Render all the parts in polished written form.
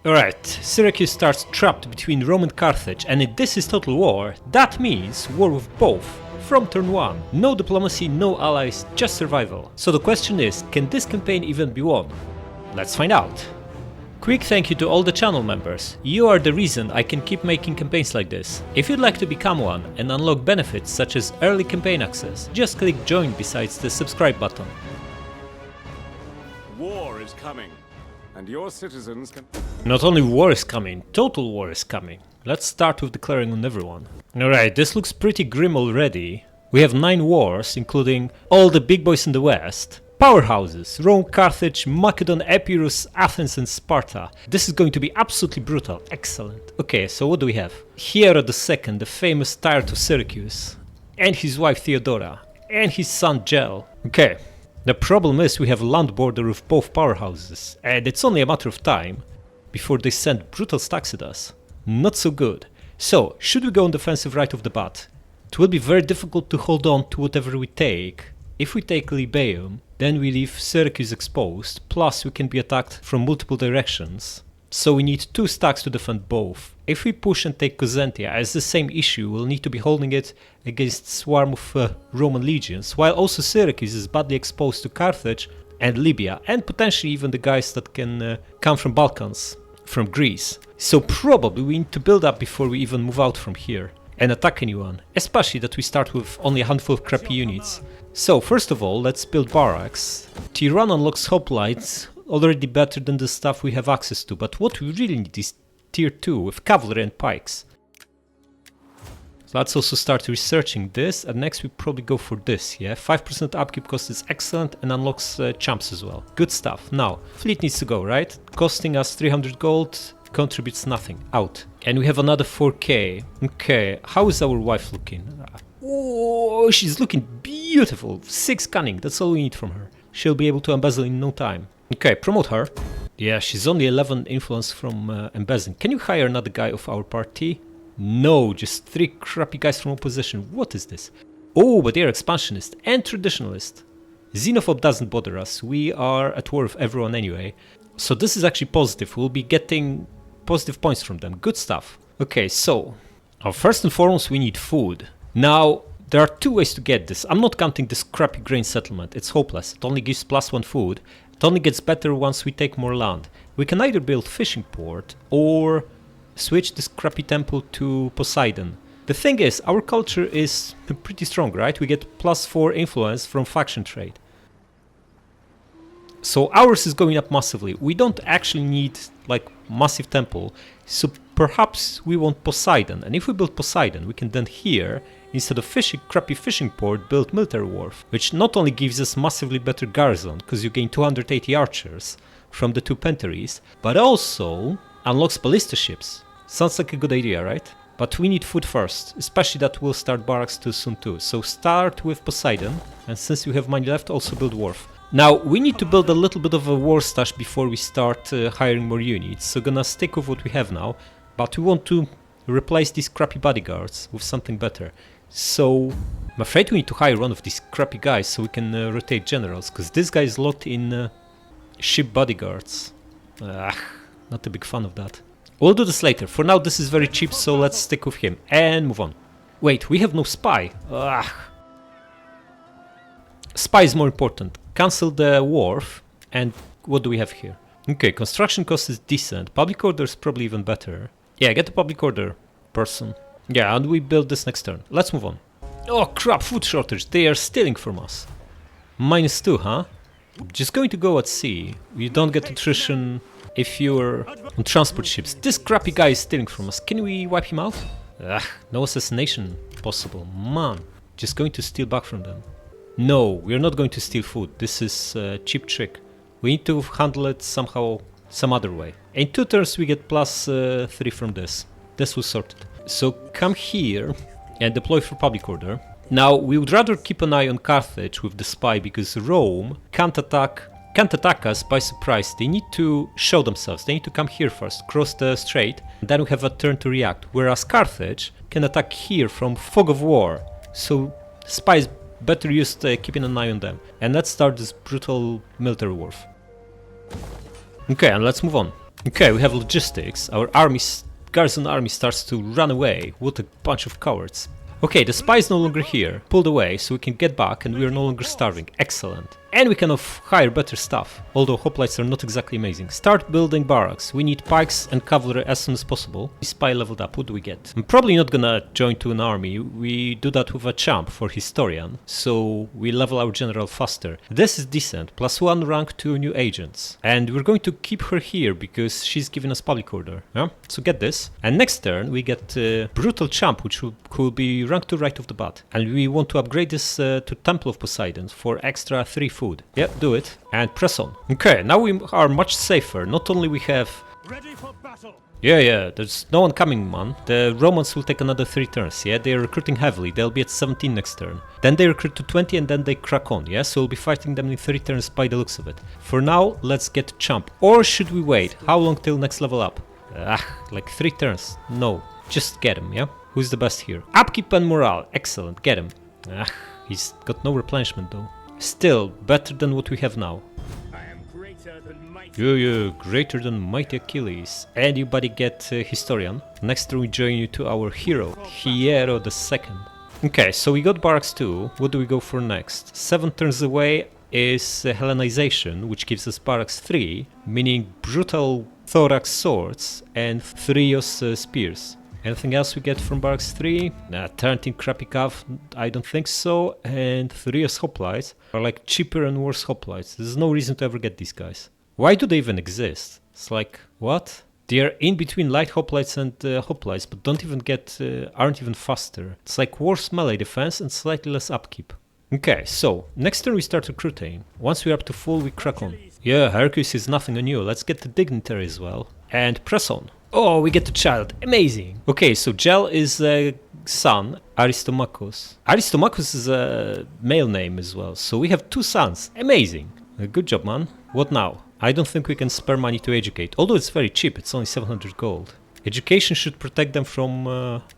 Alright, Syracuse starts trapped between Rome and Carthage, and if this is total war, that means war with both. From turn 1, no diplomacy, no allies, just survival. So the question is, can this campaign even be won? Let's find out. Quick thank you to all the channel members. You are the reason I can keep making campaigns like this. If you'd like to become one and unlock benefits such as early campaign access, just click join besides the subscribe button. War is coming, and your citizens can... Not only war is coming, total war is coming. Let's start with declaring on everyone. Alright, this looks pretty grim already. We have 9 wars, including all the big boys in the west. Powerhouses, Rome, Carthage, Macedon, Epirus, Athens and Sparta. This is going to be absolutely brutal. Excellent. Okay, so what do we have? Hero II, the famous tyrant of Syracuse. And his wife Theodora. And his son Gel. Okay, the problem is we have a land border with both powerhouses. And it's only a matter of time before they send brutal stacks at us. Not so good. So, should we go on defensive right off the bat? It will be very difficult to hold on to whatever we take. If we take Libeum, then we leave Syracuse exposed, plus we can be attacked from multiple directions. So we need 2 stacks to defend both. If we push and take Cosentia as the same issue, we'll need to be holding it against swarm of Roman legions, while also Syracuse is badly exposed to Carthage and Libya, and potentially even the guys that can come from Balkans, from Greece. So probably we need to build up before we even move out from here and attack anyone, especially that we start with only a handful of crappy units. So first of all, let's build barracks. Tier 1 unlocks hoplites, already better than the stuff we have access to, but what we really need is tier 2 with cavalry and pikes. So let's also start researching this, and next we probably go for this, yeah? 5% upkeep cost is excellent and unlocks champs as well. Good stuff. Now, fleet needs to go, right? Costing us 300 gold, contributes nothing. Out. And we have another 4k. Okay, how is our wife looking? Oh, she's looking beautiful. 6 cunning, that's all we need from her. She'll be able to embezzle in no time. Okay, promote her. Yeah, she's only 11 influence from embezzling. Can you hire another guy of our party? No, just 3 crappy guys from opposition. What is this? Oh, but they're expansionist and traditionalist. Xenophobe doesn't bother us. We are at war with everyone anyway. So this is actually positive. We'll be getting positive points from them. Good stuff. Okay, so first and foremost we need food. Now, there are 2 ways to get this. I'm not counting this crappy grain settlement. It's hopeless. It only gives +1 food. It only gets better once we take more land. We can either build fishing port or switch this crappy temple to Poseidon. The thing is, our culture is pretty strong, right? We get +4 influence from faction trade. So ours is going up massively. We don't actually need like massive temple, so perhaps we want Poseidon. And if we build Poseidon, we can then here, instead of crappy fishing port, build military wharf, which not only gives us massively better garrison, because you gain 280 archers from the 2 penteries, but also unlocks ballista ships. Sounds like a good idea, right? But we need food first, especially that we'll start barracks too soon too. So start with Poseidon, and since we have money left, also build wharf. Now, we need to build a little bit of a war stash before we start hiring more units, so gonna stick with what we have now, but we want to replace these crappy bodyguards with something better. So, I'm afraid we need to hire one of these crappy guys so we can rotate generals, because this guy is locked in ship bodyguards. Not a big fan of that. We'll do this later. For now, this is very cheap, so let's stick with him and move on. Wait, we have no spy. Spy is more important. Cancel the wharf, and what do we have here? Okay, construction cost is decent. Public order is probably even better. Yeah, get the public order person. Yeah, and we build this next turn. Let's move on. Oh crap, food shortage. They are stealing from us. -2, huh? Just going to go at sea. You don't get attrition if you're on transport ships. This crappy guy is stealing from us. Can we wipe him out? No assassination possible. Man, just going to steal back from them. No, we're not going to steal food. This is a cheap trick. We need to handle it somehow, some other way. In 2 turns we get +3 from this. This was sorted. So come here and deploy for public order. Now, we would rather keep an eye on Carthage with the spy, because Rome can't attack us by surprise. They need to show themselves. They need to come here first, cross the strait, and then we have a turn to react. Whereas Carthage can attack here from fog of war. So spies better used keeping an eye on them. And let's start this brutal military wharf. Okay, and let's move on. Okay, we have logistics. Our garrison army starts to run away. What a bunch of cowards. Okay, the spy is no longer here. Pulled away, so we can get back and we are no longer starving. Excellent. And we can hire better stuff, although hoplites are not exactly amazing. Start building barracks. We need pikes and cavalry as soon as possible. Spy leveled up. What do we get? I'm probably not gonna join to an army. We do that with a champ for historian, so we level our general faster. This is decent. +1 rank to new agents. And we're going to keep her here because she's giving us public order. Yeah? So get this. And next turn we get brutal champ, which could be rank 2 right off the bat. And we want to upgrade this to Temple of Poseidon for extra 3 food. Yep, do it. And press on. Okay, now we are much safer. Not only we have... Ready for battle. Yeah, there's no one coming, man. The Romans will take another 3 turns, yeah? They're recruiting heavily. They'll be at 17 next turn. Then they recruit to 20 and then they crack on, yeah? So we'll be fighting them in 3 turns by the looks of it. For now, let's get champ. Or should we wait? How long till next level up? Like 3 turns. No, just get him, yeah? Who's the best here? Upkeep and morale. Excellent, get him. He's got no replenishment though. Still, better than what we have now. I am greater than mighty. Yeah, greater than mighty Achilles. And you buddy get historian. Next turn we join you to our hero, Hiero II. Okay, so we got barracks 2. What do we go for next? 7 turns away is Hellenization, which gives us barracks 3, meaning brutal thorax swords and Thrios spears. Anything else we get from barracks 3? Nah, Tarantine crappy cav, I don't think so. And Thrios hoplites are like cheaper and worse hoplites. There's no reason to ever get these guys. Why do they even exist? It's like, what? They are in between light hoplites and hoplites, but don't even get, aren't even faster. It's like worse melee defense and slightly less upkeep. Okay, so next turn we start recruiting. Once we're up to full, we crack on. Yeah, Syracuse is nothing on you. Let's get the dignitary as well. And press on. Oh, we get the child. Amazing. Okay, so Gel is son, Aristomachus. Aristomachus is a male name as well. So we have 2 sons. Amazing. Good job, man. What now? I don't think we can spare money to educate. Although it's very cheap. It's only 700 gold. Education should protect them from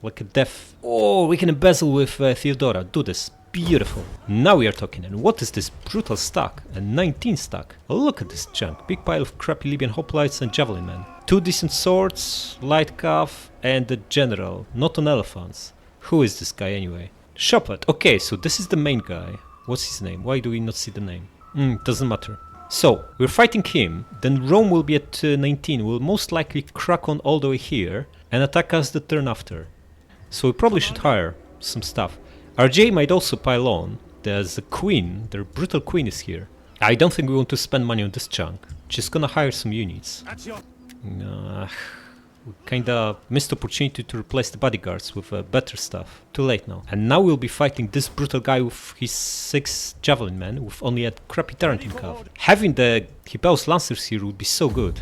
like a death. Oh, we can embezzle with Theodora. Do this. Beautiful. Now we are talking. And what is this brutal stack? A 19 stack. Oh, look at this junk. Big pile of crappy Libyan hoplites and javelin men. 2 decent swords, light calf, and the general. Not on elephants. Who is this guy anyway? Shopet. Okay, so this is the main guy. What's his name? Why do we not see the name? Doesn't matter. So, we're fighting him. Then Rome will be at 19. We'll most likely crack on all the way here and attack us the turn after. So we probably should hire some stuff. RJ might also pile on. There's a queen. Their brutal queen is here. I don't think we want to spend money on this chunk. Just gonna hire some units. We kinda missed opportunity to replace the bodyguards with better stuff. Too late now. And now we'll be fighting this brutal guy with his 6 javelin men with only a crappy Tarantine cav. Having the Hippeus lancers here would be so good.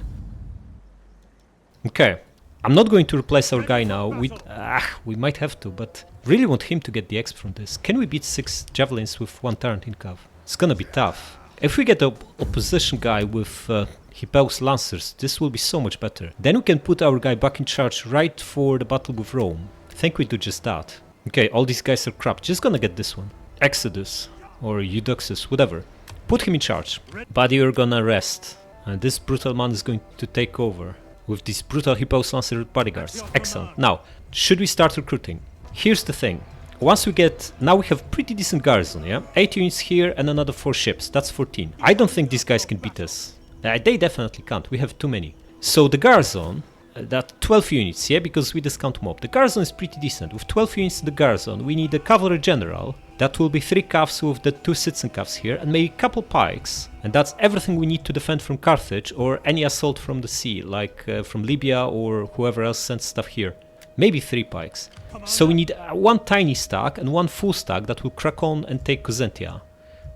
Okay. I'm not going to replace our guy now. We might have to, but really want him to get the exp from this. Can we beat 6 javelins with 1 Tarantine cav? It's gonna be tough. If we get the opposition guy with Hippeus lancers, this will be so much better. Then we can put our guy back in charge right for the battle with Rome. I think we do just that. Okay, all these guys are crap. Just gonna get this one. Exodus or Eudoxus, whatever. Put him in charge. But you're gonna rest. And this brutal man is going to take over with these brutal Hippeus lancer bodyguards. Excellent. Now, should we start recruiting? Here's the thing. Once we get... Now we have pretty decent garrison, yeah? 8 units here and another 4 ships. That's 14. I don't think these guys can beat us. They definitely can't. We have too many. So the garrison... that 12 units, yeah? Because we discount mob. The garrison is pretty decent. With 12 units in the garrison, we need a cavalry general. That will be 3 calves with the 2 citizen calves here. And maybe a couple pikes. And that's everything we need to defend from Carthage or any assault from the sea. Like from Libya or whoever else sends stuff here. Maybe 3 pikes. So we need 1 tiny stack and 1 full stack that will crack on and take Cosentia.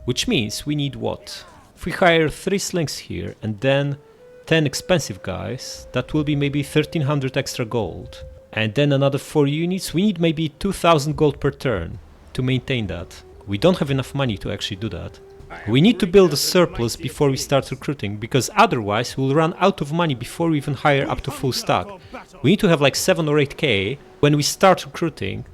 Which means we need what? If we hire 3 slings here and then 10 expensive guys, that will be maybe 1300 extra gold. And then another 4 units, we need maybe 2000 gold per turn to maintain that. We don't have enough money to actually do that. We need to build a surplus before we start recruiting, because otherwise we'll run out of money before we even hire up to full stack. We need to have like 7 or 8k when we start recruiting,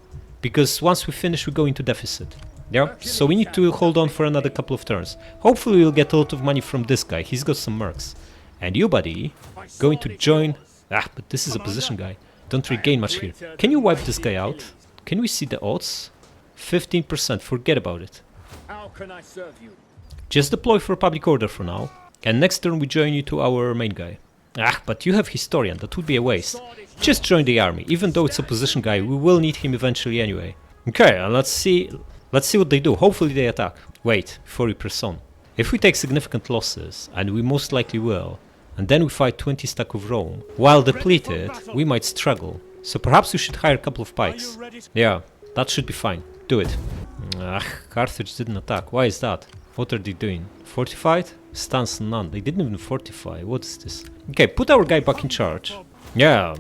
because once we finish we go into deficit. Yeah, so we need to hold on for another couple of turns. Hopefully we'll get a lot of money from this guy, he's got some mercs. And you, buddy, going to join... Ah, but this is a position guy. Don't regain much here. Can you wipe this guy out? Can we see the odds? 15%, forget about it. How can I serve you? Just deploy for public order for now. And next turn we join you to our main guy. Ah, but you have Historian, that would be a waste. Just join the army, even though it's a position guy, we will need him eventually anyway. Okay, and let's see what they do. Hopefully they attack. Wait, before we press on. If we take significant losses, and we most likely will, and then we fight 20 stack of Rome, while depleted, we might struggle. So perhaps we should hire a couple of pikes. Yeah, that should be fine. Do it. Ah, Carthage didn't attack. Why is that? What are they doing? Fortified? Stance none. They didn't even fortify. What is this? Okay, put our guy back in charge. Yeah,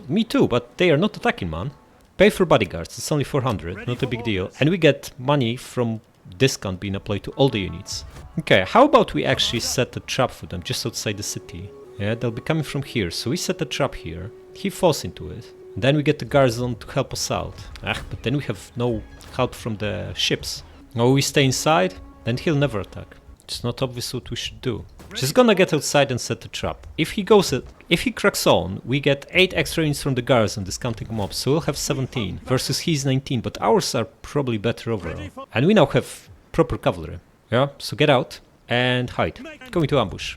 me too, but they are not attacking, man. Pay for bodyguards. It's only 400. Not a big deal. And we get money from discount being applied to all the units. Okay, how about we actually set a trap for them just outside the city? Yeah, they'll be coming from here. So we set a trap here. He falls into it. And then we get the garrison to help us out. Ah, but then we have no help from the ships. Oh, we stay inside? Then he'll never attack. It's not obvious what we should do. Just gonna get outside and set the trap. If he cracks on, we get 8 extra units from the garrison discounting mobs, so we'll have 17 versus he's 19, but ours are probably better overall. And we now have proper cavalry. Yeah, so get out and hide. Going to ambush.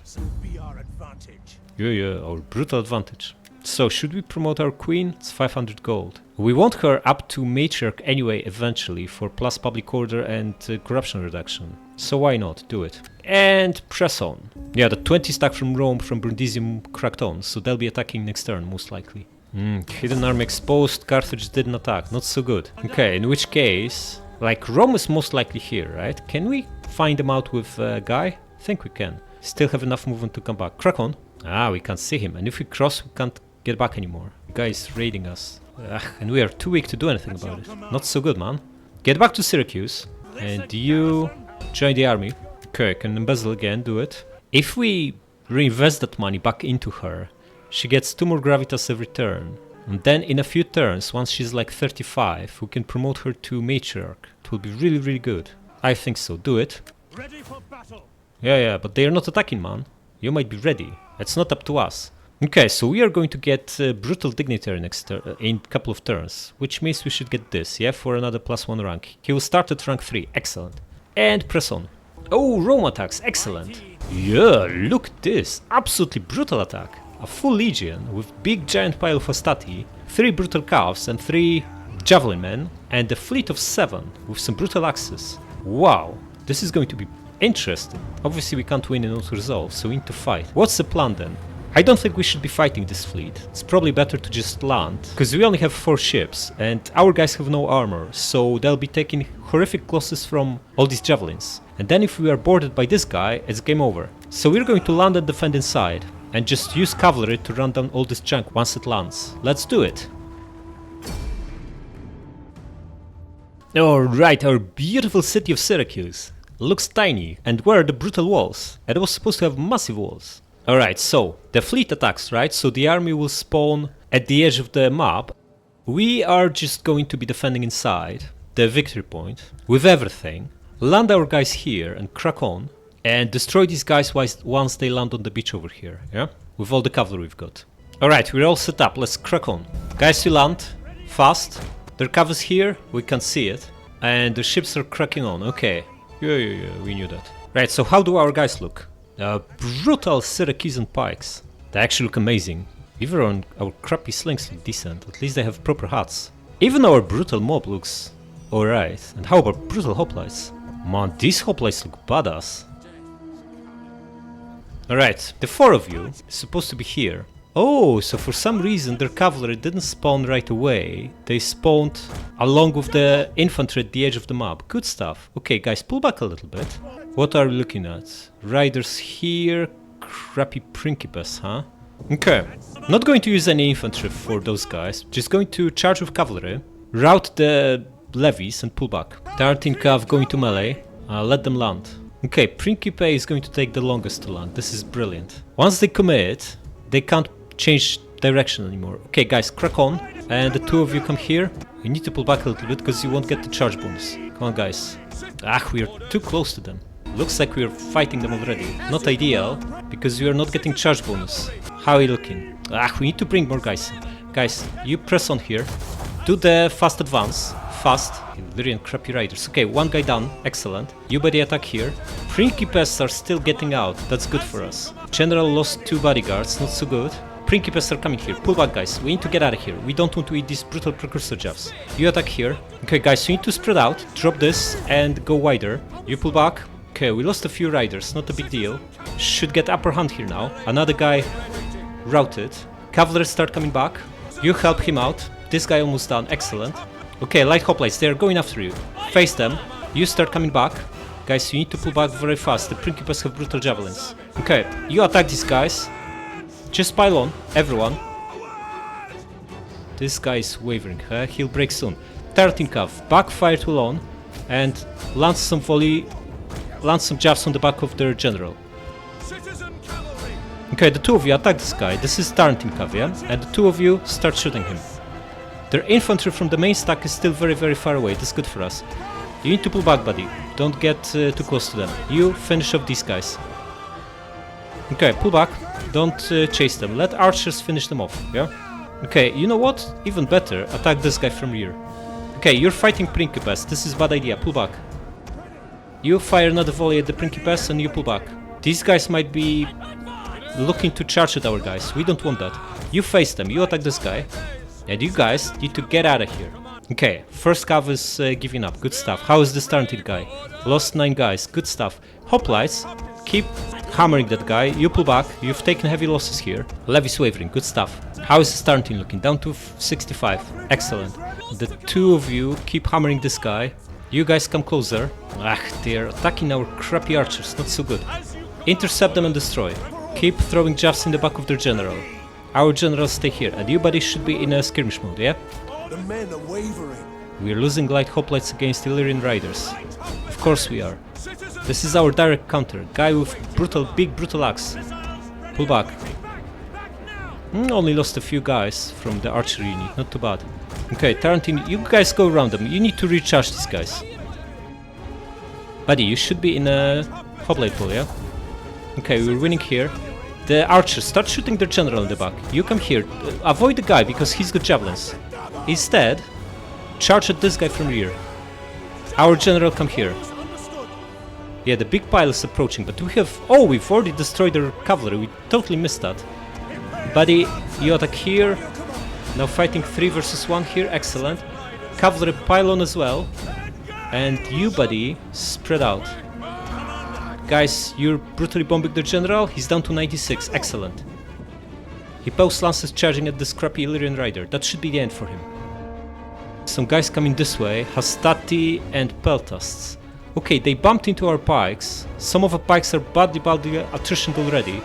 Yeah, our brutal advantage. So should we promote our queen? It's 500 gold. We want her up to matriarch anyway eventually for plus public order and corruption reduction. So why not? Do it. And press on. Yeah, the 20 stack from Rome from Brundisium cracked on, so they'll be attacking next turn most likely. Hidden army exposed, Carthage didn't attack, not so good. Okay, in which case, like Rome is most likely here, right? Can we find them out with Guy? I think we can. Still have enough movement to come back. Crack on. Ah, we can't see him, and if we cross we can't get back anymore. The guy is raiding us. And we are too weak to do anything about it. Not so good, man. Get back to Syracuse. And you join the army. Okay, can embezzle again, do it. If we reinvest that money back into her, she gets 2 more gravitas every turn. And then in a few turns, once she's like 35, we can promote her to matriarch. It will be really, really good. I think so, do it. Ready for battle. Yeah, but they are not attacking, man. You might be ready. It's not up to us. Okay, so we are going to get Brutal Dignitary next in a couple of turns, which means we should get this, yeah, for another +1 rank. He will start at rank 3, excellent. And press on. Oh, Rome attacks, excellent. Yeah, look at this, absolutely brutal attack. A full legion with big giant pile of Astati, 3 brutal calves and 3 javelin men, and a fleet of 7 with some brutal axes. Wow, this is going to be interesting. Obviously we can't win in auto-resolve, so we need to fight. What's the plan then? I don't think we should be fighting this fleet. It's probably better to just land, because we only have 4 ships, and our guys have no armor, so they'll be taking horrific losses from all these javelins. And then if we are boarded by this guy, it's game over. So we're going to land and defend inside, and just use cavalry to run down all this junk once it lands. Let's do it! Alright, our beautiful city of Syracuse. Looks tiny, and where are the brutal walls? It was supposed to have massive walls. Alright, so the fleet attacks, right? So the army will spawn at the edge of the map. We are just going to be defending inside the victory point with everything. Land our guys here and crack on and destroy these guys once they land on the beach over here, yeah? With all the cavalry we've got. Alright, we're all set up, let's crack on. Guys, you land fast. Their cavalry's here, we can see it. And the ships are cracking on, okay. Yeah, we knew that. Right, so how do our guys look? Brutal Syracusan pikes. They actually look amazing. Even our crappy slings look decent. At least they have proper hats. Even our brutal mob looks alright. And how about brutal hoplites? Man, these hoplites look badass. Alright, the 4 of you is supposed to be here. Oh, so for some reason their cavalry didn't spawn right away. They spawned along with the infantry at the edge of the map. Good stuff. Okay, guys, pull back a little bit. What are we looking at? Riders here, crappy principes, huh? Okay, not going to use any infantry for those guys, just going to charge with cavalry, rout the levies and pull back. Tartan Cav going to melee, let them land. Okay, Principe is going to take the longest to land, this is brilliant. Once they commit, they can't change direction anymore. Okay guys, crack on, and the 2 of you come here. You need to pull back a little bit because you won't get the charge bonus. Come on guys. Ah, we are too close to them. Looks like we're fighting them already. Not ideal, because we are not getting charge bonus. How are you looking? We need to bring more guys. Guys, you press on here. Do the fast advance. Fast. Illyrian crappy riders. Okay, one guy done. Excellent. You body attack here. Principes are still getting out. That's good for us. General lost 2 bodyguards. Not so good. Principes are coming here. Pull back, guys. We need to get out of here. We don't want to eat these brutal precursor jabs. You attack here. Okay, guys, you need to spread out. Drop this and go wider. You pull back. Okay, we lost a few riders. Not a big deal. Should get upper hand here now. Another guy routed. Cavalry start coming back. You help him out. This guy almost done. Excellent. Okay, light hoplites. They are going after you. Face them. You start coming back. Guys, you need to pull back very fast. The Principes have brutal javelins. Okay, you attack these guys. Just pile on, everyone. This guy is wavering. He'll break soon. 13 cav. Backfire to Lon. And lance some volley. Lance some jabs on the back of their general. Okay, the 2 of you attack this guy. This is Tarantin cav, yeah? And the 2 of you start shooting him. Their infantry from the main stack is still very, very far away. That's good for us. You need to pull back, buddy. Don't get too close to them. You finish off these guys. Okay, pull back. Don't chase them. Let archers finish them off, yeah? Okay, you know what? Even better, attack this guy from rear. Okay, you're fighting Principes. This is a bad idea. Pull back. You fire another volley at the Principes and you pull back. These guys might be looking to charge at our guys. We don't want that. You face them. You attack this guy. And you guys need to get out of here. Okay, first cav is giving up. Good stuff. How is this talented guy? Lost 9 guys. Good stuff. Hoplites. Keep hammering that guy. You pull back. You've taken heavy losses here. Levy's wavering. Good stuff. How is the starting looking? Down to 65. Excellent. The 2 of you keep hammering this guy. You guys come closer. They're attacking our crappy archers. Not so good. Intercept them and destroy. Keep throwing jabs in the back of their general. Our generals stay here, and you buddies should be in a skirmish mode, yeah? The men are wavering. We are losing light hoplites against Illyrian riders. Of course we are. This is our direct counter. Guy with big brutal axe. Pull back. Only lost a few guys from the archery unit, not too bad. Okay, Tarantin, you guys go around them. You need to recharge these guys. Buddy, you should be in a hoplite pool, yeah? Okay, we're winning here. The archers start shooting their general in the back. You come here. Avoid the guy because he's got javelins. Instead, charge at this guy from rear. Our general come here. Yeah, the big pile is approaching, but we have... Oh, we've already destroyed their cavalry. We totally missed that. Buddy, you attack here. Now fighting 3 versus 1 here. Excellent. Cavalry pile on as well. And you, buddy, spread out. Guys, you're brutally bombing their general. He's down to 96. Excellent. He posts lances charging at the scrappy Illyrian rider. That should be the end for him. Some guys coming this way. Hastati and Peltasts. Okay, they bumped into our pikes. Some of the pikes are badly attritioned already.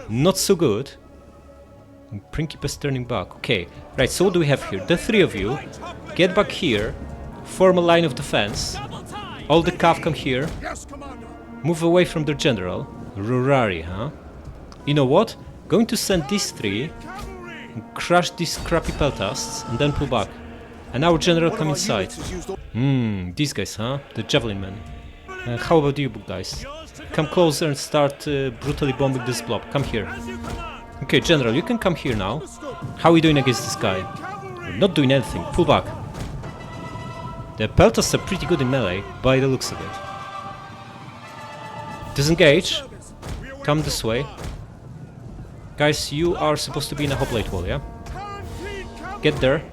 Not so good. And Principes turning back. Okay, right, so what do we have here? The 3 of you. Get back here. Form a line of defense. All the cav come here. Move away from their general. Rurari, huh? You know what? Going to send these 3, and crush these crappy peltasts, and then pull back. And our general come inside. These guys, huh? The javelin men. How about you guys? Come closer and start brutally bombing this blob. Come here. Okay, general, you can come here now. How are we doing against this guy? We're not doing anything. Pull back. The peltasts are pretty good in melee, by the looks of it. Disengage. Come this way. Guys, you are supposed to be in a hoplite wall, yeah? Get there.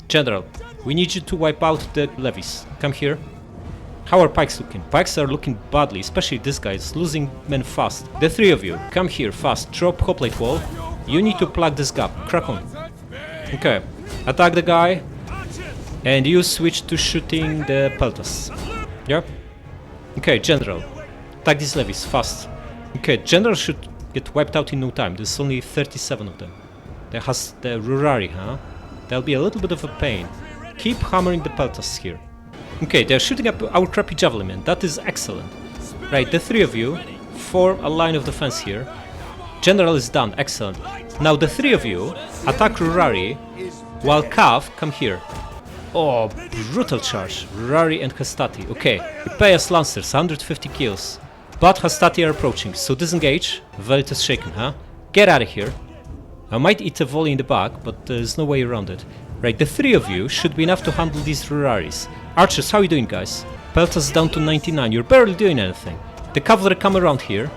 General, we need you to wipe out the levies. Come here. How are pikes looking? Pikes are looking badly, especially this guy is losing men fast. The 3 of you, come here fast. Drop hoplite wall. You need to plug this gap. Crack on. Okay. Attack the guy. And you switch to shooting the peltasts. Yeah? Okay, general. Attack these levies, fast. Okay, general should get wiped out in no time. There's only 37 of them. There has the Rurari, huh? That'll be a little bit of a pain. Keep hammering the peltasts here. Okay, they're shooting up our crappy javelin men. That is excellent. Right, the 3 of you form a line of defense here. General is done, excellent. Now the 3 of you attack Rurari, while Cav come here. Oh, brutal charge. Rurari and Hastati. Okay, you pay us lancers, 150 kills. But Hastati are approaching, so disengage. Velit is shaken, huh? Get out of here. I might eat a volley in the back, but there's no way around it. Right, the three of you should be enough to handle these Ruraris. Archers, how are you doing, guys? Peltas down to 99, you're barely doing anything. The cavalry come around here.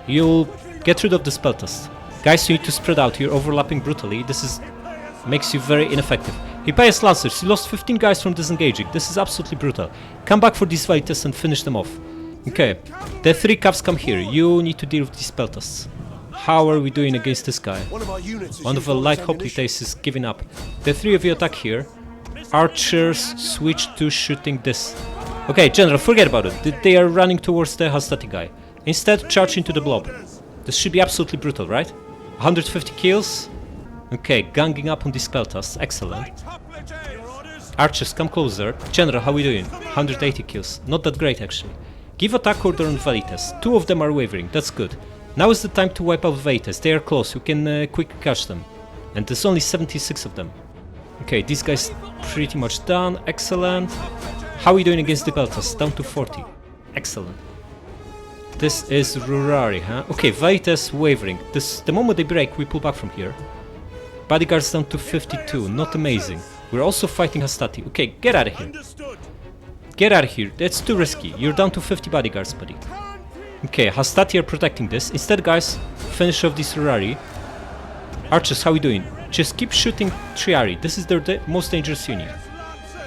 You'll get rid of the Peltas. Guys, you need to spread out, you're overlapping brutally. This makes you very ineffective. Hippias Lancers, you lost 15 guys from disengaging. This is absolutely brutal. Come back for these Velites and finish them off. Okay, the three caps come here. You need to deal with these Peltas. How are we doing against this guy? One of the light hoplites is giving up. The three of you attack here. Archers switch to shooting this. Okay, General, forget about it. They are running towards the Hastati guy. Instead, charge into the blob. This should be absolutely brutal, right? 150 kills. Okay, ganging up on these Peltas. Excellent. Archers, come closer. General, how are we doing? 180 kills. Not that great, actually. Give attack order on Velites. Two of them are wavering. That's good. Now is the time to wipe out Velites. They are close. You can quickly catch them. And there's only 76 of them. Okay, these guys pretty much done. Excellent. How are we doing against the Peltas? Down to 40. Excellent. This is Rurari, huh? Okay, Velites wavering. The moment they break, we pull back from here. Bodyguards down to 52. Not amazing. We're also fighting Hastati. Okay, get out of here. Get out of here. That's too risky. You're down to 50 bodyguards, buddy. Okay, Hastati are protecting this. Instead, guys, finish off this Rurari. Archers, how are we doing? Just keep shooting Triari. This is their most dangerous unit.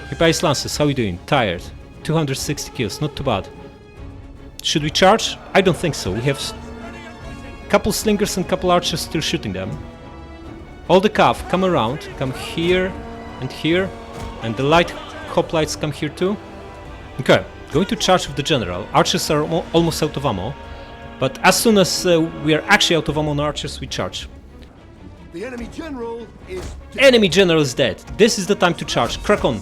Hippias Lancers, how are we doing? Tired. 260 kills, not too bad. Should we charge? I don't think so. We have couple slingers and couple archers still shooting them. All the cav come around, come here, and the light hoplites come here too. Okay, going to charge with the general. Archers are almost out of ammo, but as soon as we are actually out of ammo on archers, we charge. The enemy general is dead. Enemy general is dead. This is the time to charge. Crack on.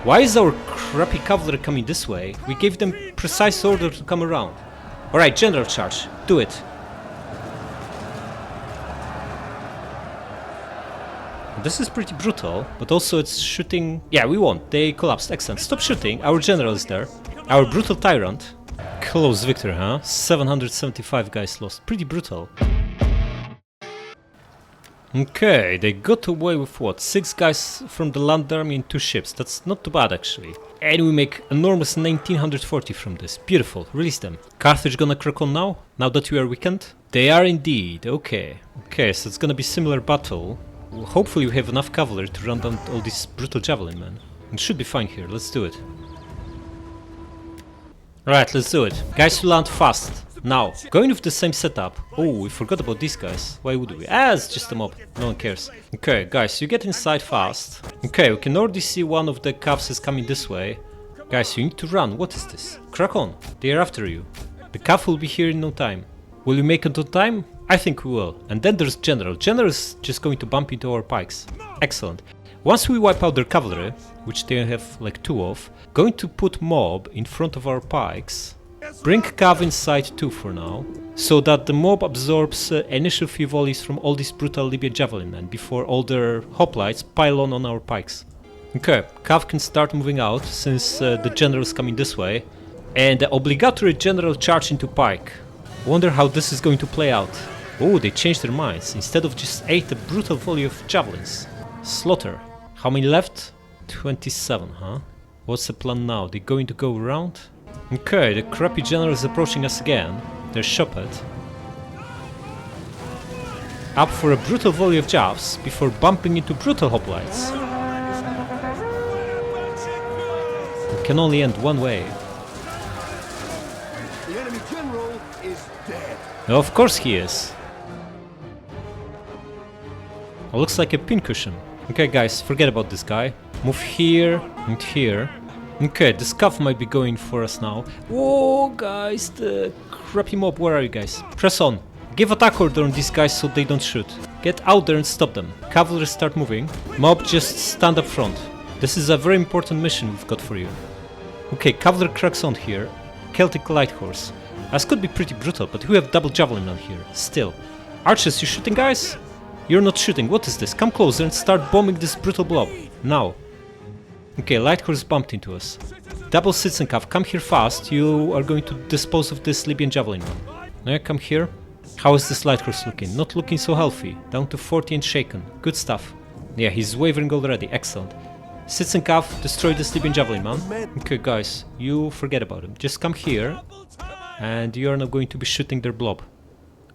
Why is our crappy cavalry coming this way? We gave them precise order to come around. Alright, general charge. Do it. This is pretty brutal, but also it's shooting... Yeah, we won. They collapsed. Excellent. Stop shooting. Our general is there. Our brutal tyrant. Close victory, huh? 775 guys lost. Pretty brutal. Okay, they got away with what? 6 guys from the land army and 2 ships. That's not too bad, actually. And we make enormous 1940 from this. Beautiful. Release them. Carthage gonna crack on now? Now that we are weakened? They are indeed. Okay. Okay, so it's gonna be similar battle. Well, hopefully we have enough cavalry to run down all these brutal javelin men. It should be fine here. Let's do it. Alright, let's do it. Guys, we land fast. Now, going with the same setup. Oh, we forgot about these guys. Why would we? Ah, it's just a mob. No one cares. Okay, guys, you get inside fast. Okay, we can already see one of the cavs is coming this way. Guys, you need to run. What is this? Crack on. They are after you. The cav will be here in no time. Will you make it on time? I think we will. And then there's General. General is just going to bump into our pikes. Excellent. Once we wipe out their cavalry, which they have like 2 of, going to put mob in front of our pikes. Bring cav inside too for now, so that the mob absorbs initial few volleys from all these brutal Libyan javelin men before all their hoplites pile on our pikes. Okay, cav can start moving out since the general is coming this way, and the obligatory general charge into pike. Wonder how this is going to play out. Oh, they changed their minds. Instead of just 8, a brutal volley of javelins. Slaughter. How many left? 27, huh? What's the plan now? They're going to go around? Okay, the crappy general is approaching us again. They're shopped. Up for a brutal volley of jabs before bumping into brutal hoplites. It can only end one way. The enemy general is dead. Of course he is. It looks like a pincushion. Okay guys, forget about this guy. Move here and here. Okay, the scuff might be going for us now. Whoa, guys, the crappy mob, where are you guys? Press on. Give attack order on these guys so they don't shoot. Get out there and stop them. Cavalry start moving. Mob, just stand up front. This is a very important mission we've got for you. Okay, cavalry cracks on here. Celtic light horse. This could be pretty brutal, but we have double javelin on here. Still. Archers, you shooting, guys? You're not shooting. What is this? Come closer and start bombing this brutal blob. Now. Okay, light horse bumped into us. Double Citzenkampf, come here fast. You are going to dispose of this Libyan javelin man. Yeah, come here. How is this light horse looking? Not looking so healthy. Down to 40 and shaken. Good stuff. Yeah, he's wavering already. Excellent. Citzenkampf, destroy this Libyan javelin man. Okay, guys, you forget about him. Just come here. And you are not going to be shooting their blob.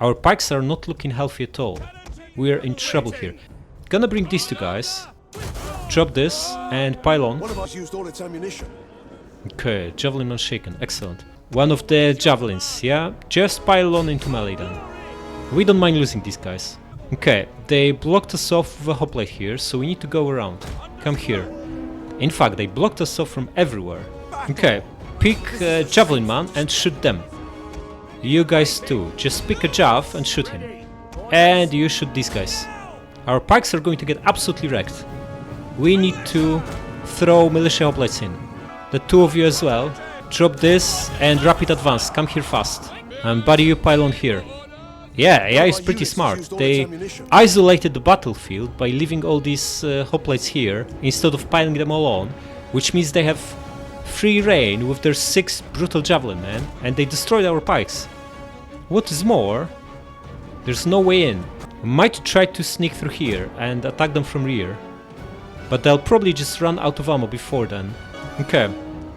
Our pikes are not looking healthy at all. We are in trouble here. Gonna bring these two guys. Drop this and pile on. One of us used all its ammunition. Okay, javelin unshaken, excellent. One of the javelins, yeah? Just pile on into melee then. We don't mind losing these guys. Okay, they blocked us off with a hoplite here, so we need to go around. Come here. In fact, they blocked us off from everywhere. Okay, pick javelin man and shoot them. You guys too, just pick a jav and shoot him. And you shoot these guys. Our pikes are going to get absolutely wrecked. We need to throw militia hoplites in. The two of you as well. Drop this and rapid advance. Come here fast. And buddy, you pile on here. Yeah, AI is pretty smart. They isolated the battlefield by leaving all these hoplites here instead of piling them all on, which means they have free reign with their 6 brutal javelin men, and they destroyed our pikes. What is more, there's no way in. We might try to sneak through here and attack them from rear, but they'll probably just run out of ammo before then. Okay,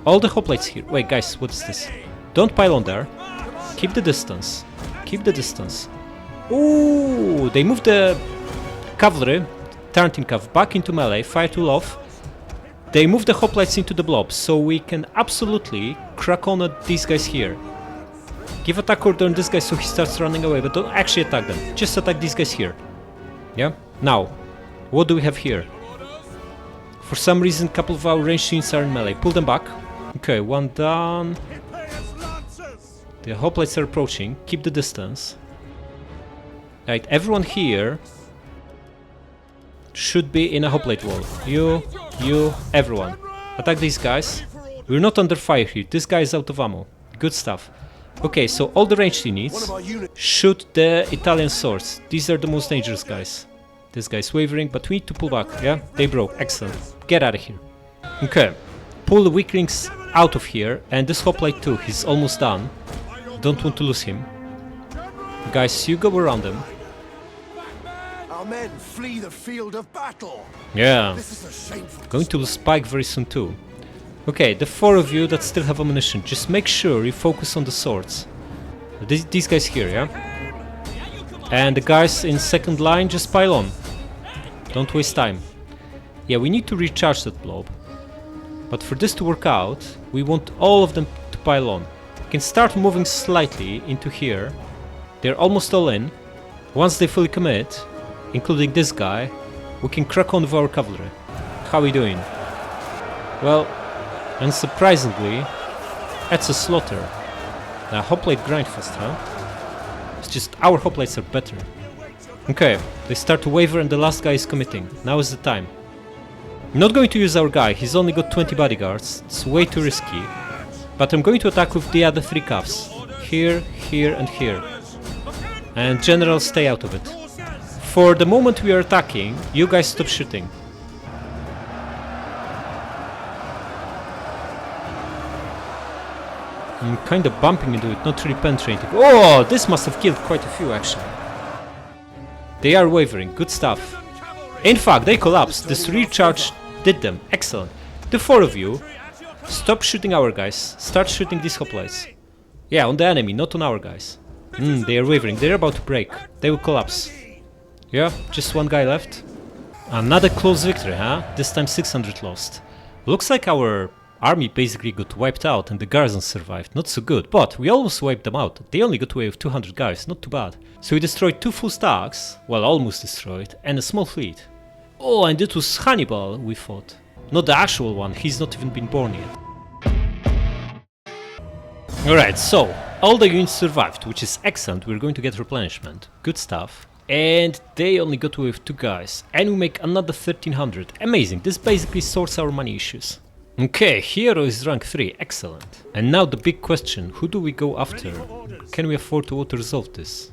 all the hoplites here. Wait guys, what is this? Don't pile on there. Keep the distance. Keep the distance. Ooh, they moved the cavalry, Tarntinkav, back into melee, fire tool off. They moved the hoplites into the blobs, so we can absolutely crack on at these guys here. Give attack order on this guy so he starts running away, but don't actually attack them. Just attack these guys here. Yeah? Now, what do we have here? For some reason, a couple of our ranged units are in melee. Pull them back. Okay, one down. The hoplites are approaching. Keep the distance. Right, everyone here should be in a hoplite wall. You, everyone. Attack these guys. We're not under fire here. This guy is out of ammo. Good stuff. Okay, so all the ranged units shoot the Italian swords. These are the most dangerous guys. This guy's wavering, but we need to pull back. Yeah, they broke. Excellent. Get out of here. Okay, pull the weaklings out of here, and this hoplite too. He's almost done. Don't want to lose him. Guys, you go around them. Our men flee the field of battle. Yeah, This is a shameful. going to lose Spike very soon too. Okay, the 4 of you that still have ammunition, just make sure you focus on the swords. These guys here, yeah? And the guys in second line, just pile on. Don't waste time. Yeah, we need to recharge that blob. But for this to work out, we want all of them to pile on. We can start moving slightly into here. They're almost all in. Once they fully commit, including this guy, we can crack on with our cavalry. How are we doing? Well, unsurprisingly, that's a slaughter. Now, hoplite grindfest, huh? It's just our hoplites are better. Okay, they start to waver and the last guy is committing. Now is the time. I'm not going to use our guy, he's only got 20 bodyguards. It's way too risky. But I'm going to attack with the other 3 calves. Here, here and here. And general, stay out of it. For the moment we are attacking, you guys stop shooting. I'm kind of bumping into it, not really penetrating. Oh, this must have killed quite a few actually. They are wavering, good stuff. In fact, they collapsed. This recharge did them. Excellent. The 4 of you, stop shooting our guys. Start shooting these hoplites. Yeah, on the enemy, not on our guys. They are wavering. They're about to break. They will collapse. Yeah, just 1 guy left. Another close victory, huh? This time 600 lost. Looks like our army basically got wiped out and the garrison survived. Not so good, but we almost wiped them out. They only got away with 200 guys, not too bad. So we destroyed 2 full stacks, well, almost destroyed, and a small fleet. Oh, and it was Hannibal we fought. Not the actual one, he's not even been born yet. Alright, so, all the units survived, which is excellent. We're going to get replenishment. Good stuff. And they only got away with 2 guys. And we make another 1300. Amazing, this basically sorts our money issues. Okay, hero is rank 3, excellent. And now the big question, who do we go after? Can we afford to auto-resolve this?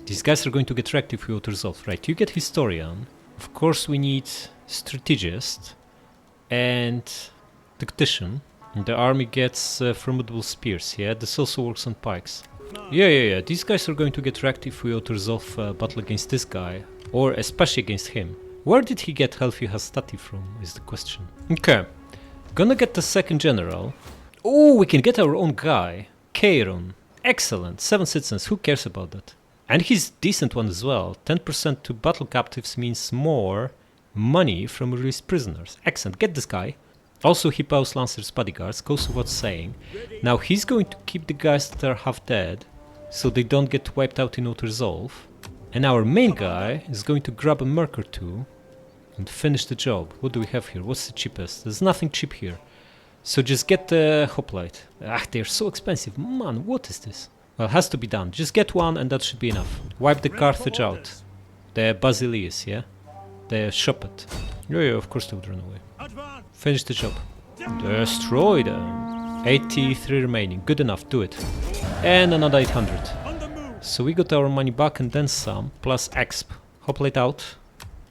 These guys are going to get wrecked if we auto-resolve. Right, you get historian. Of course we need strategist. and tactician. And the army gets formidable spears, yeah? This also works on pikes. Yeah. These guys are going to get wrecked if we auto-resolve battle against this guy, or especially against him. Where did he get healthy hastati from, is the question. Okay, gonna get the second general. Oh, we can get our own guy, Cheiron. Excellent, 7 citizens, who cares about that? And he's decent one as well. 10% to battle captives means more money from released prisoners. Excellent, get this guy. Also Hippo's Lancers bodyguards, goes without saying. Now he's going to keep the guys that are half dead, so they don't get wiped out in auto-resolve. And our main guy is going to grab a merc or two and finish the job. What do we have here? What's the cheapest? There's nothing cheap here. So just get the hoplite. Ah, they're so expensive. Man, what is this? Well, it has to be done. Just get one and that should be enough. Wipe the Carthage out. The Basileus, yeah? The Shopet. Yeah, of course they would run away. Finish the job. Destroy them. 83 remaining. Good enough, do it. And another 800. So we got our money back and then some, plus exp. Hoplite out.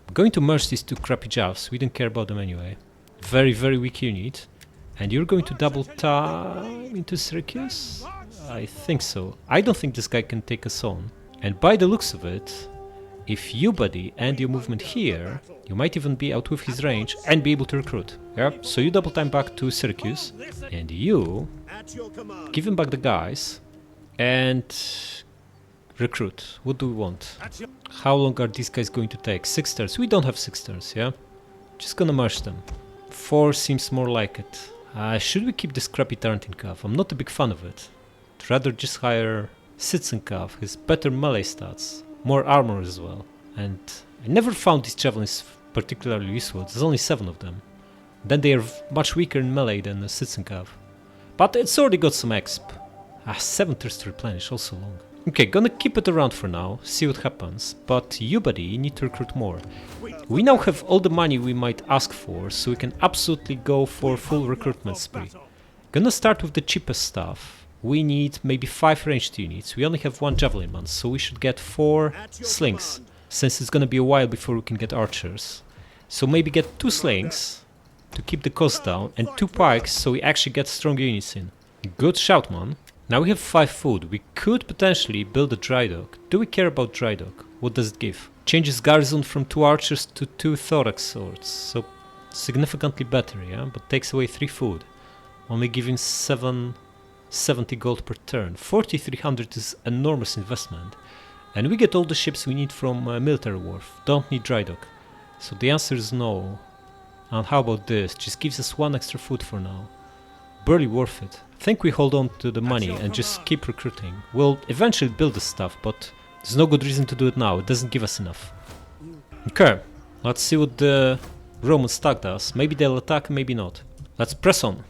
I'm going to merge these two crappy javs. We don't care about them anyway. Very, very weak unit. And you're going to double time into Syracuse? I think so. I don't think this guy can take us on. And by the looks of it, if you, buddy, end your movement here, you might even be out with his range and be able to recruit. Yeah, so you double time back to Syracuse, and you give him back the guys and recruit. What do we want? How long are these guys going to take? 6 turns. We don't have 6 turns, yeah? Just gonna merge them. 4 seems more like it. Should we keep this crappy Tarantin Cav? I'm not a big fan of it. I'd rather just hire Citizen Cav, his better melee stats. More armor as well, and I never found these javelins particularly useful. There's only 7 of them. Then they are much weaker in melee than the Citizen Cav. But it's already got some exp. 7 turns to replenish, also long. Okay, gonna keep it around for now, see what happens. But you, buddy, you need to recruit more. We now have all the money we might ask for, so we can absolutely go for full recruitment spree. Gonna start with the cheapest stuff. We need maybe 5 ranged units. We only have 1 javelin man, so we should get 4 slings, since it's gonna be a while before we can get archers. So maybe get 2 slings to keep the cost down, and 2 pikes so we actually get strong units in. Good shout, man. Now we have 5 food. We could potentially build a dry dock. Do we care about dry dock? What does it give? Changes garrison from 2 archers to 2 thorax swords, so significantly better, yeah? But takes away 3 food, only giving 70 gold per turn. 4300 is enormous investment, and we get all the ships we need from military wharf. Don't need dry dock, so the answer is no. And how about this? Just gives us 1 extra food for now. Barely worth it. I think we hold on to the money and just keep recruiting. We'll eventually build this stuff, but there's no good reason to do it now. It doesn't give us enough. Okay, let's see what the Roman stack does. Maybe they'll attack, maybe not. Let's press on.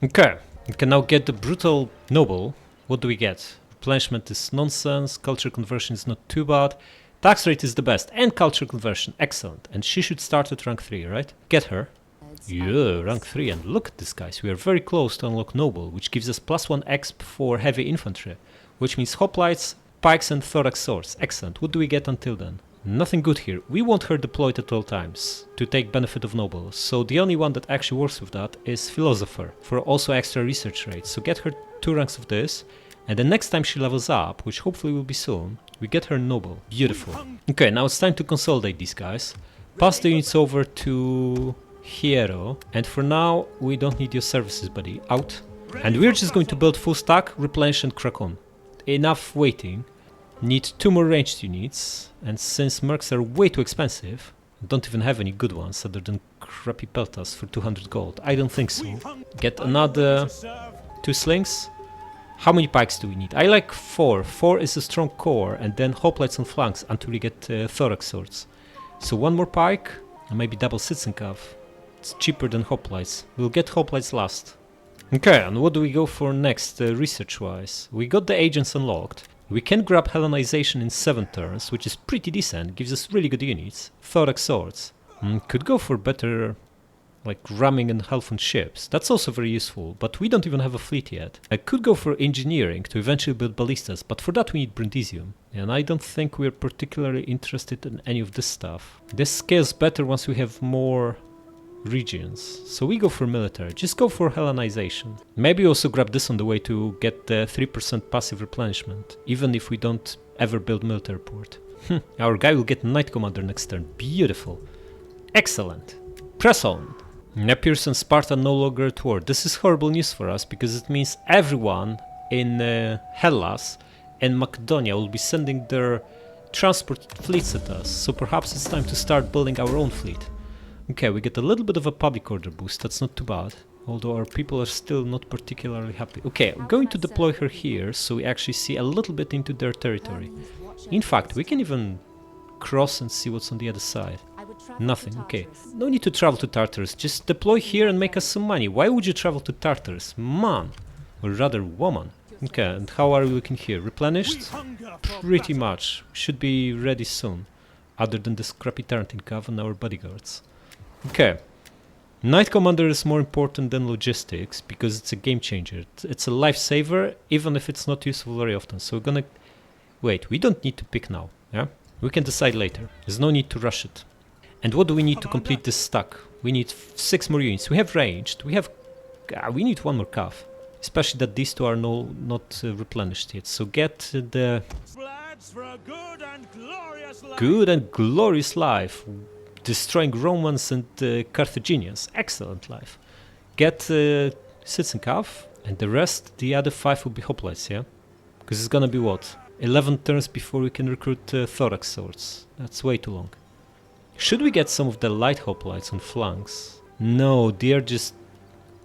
Okay, we can now get the brutal noble. What do we get? Replenishment is nonsense, culture conversion is not too bad, tax rate is the best, and culture conversion, excellent. And she should start at rank 3, right? Get her. Yeah, rank 3, and look at this, guys, we are very close to unlock noble, which gives us +1 exp for heavy infantry, which means hoplites, pikes and thorax swords, excellent. What do we get until then? Nothing good here. We want her deployed at all times to take benefit of noble, so the only one that actually works with that is philosopher for also extra research rates. So get her 2 ranks of this, and the next time she levels up, which hopefully will be soon, we get her noble. Beautiful. Okay, now it's time to consolidate these guys. Pass the units over to Hiero, and for now we don't need your services, buddy. Out. And we're just going to build full stack, replenish and crack on. Enough waiting. Need 2 more ranged units, and since mercs are way too expensive, don't even have any good ones other than crappy peltas for 200 gold. I don't think so. Get another 2 slings. How many pikes do we need? I like 4. 4 is a strong core, and then hoplites on flanks until we get thorax swords. So 1 more pike, and maybe double citizen cav. It's cheaper than hoplites. We'll get hoplites last. Okay, and what do we go for next, research-wise? We got the agents unlocked. We can grab Hellenization in 7 turns, which is pretty decent, gives us really good units. Thorax swords. Could go for better, like, ramming and health on ships. That's also very useful, but we don't even have a fleet yet. I could go for engineering to eventually build ballistas, but for that we need Brundisium. And I don't think we're particularly interested in any of this stuff. This scales better once we have more regions. So we go for military. Just go for Hellenization. Maybe also grab this on the way to get the 3% passive replenishment, even if we don't ever build military port. Our guy will get Knight Commander next turn. Beautiful. Excellent. Press on. Epirus and Sparta no longer at war. This is horrible news for us because it means everyone in Hellas and Macedonia will be sending their transport fleets at us. So perhaps it's time to start building our own fleet. Okay, we get a little bit of a public order boost. That's not too bad. Although our people are still not particularly happy. Okay, I'm going to deploy her here so we actually see a little bit into their territory. In fact, we can even cross and see what's on the other side. Nothing, okay. No need to travel to Tartarus, just deploy here and make us some money. Why would you travel to Tartarus? Man! Or rather, woman. Okay, and how are we looking here? Replenished? Pretty much. Should be ready soon. Other than the scrappy Tarantine Cav and our bodyguards. Okay. Knight Commander is more important than logistics because it's a game changer. It's a lifesaver, even if it's not useful very often. So we're gonna... Wait, we don't need to pick now, yeah? We can decide later. There's no need to rush it. And what do we need to complete this stack? We need 6 more units. We have ranged. We have... we need 1 more cav. Especially that these 2 are not replenished yet. So get the... Good and glorious life. Destroying Romans and Carthaginians. Excellent life. Get citizen cav. And the rest, the other 5 will be hoplites, yeah? Because it's gonna be what? 11 turns before we can recruit thorax swords. That's way too long. Should we get some of the light hoplites on flanks? No, they are just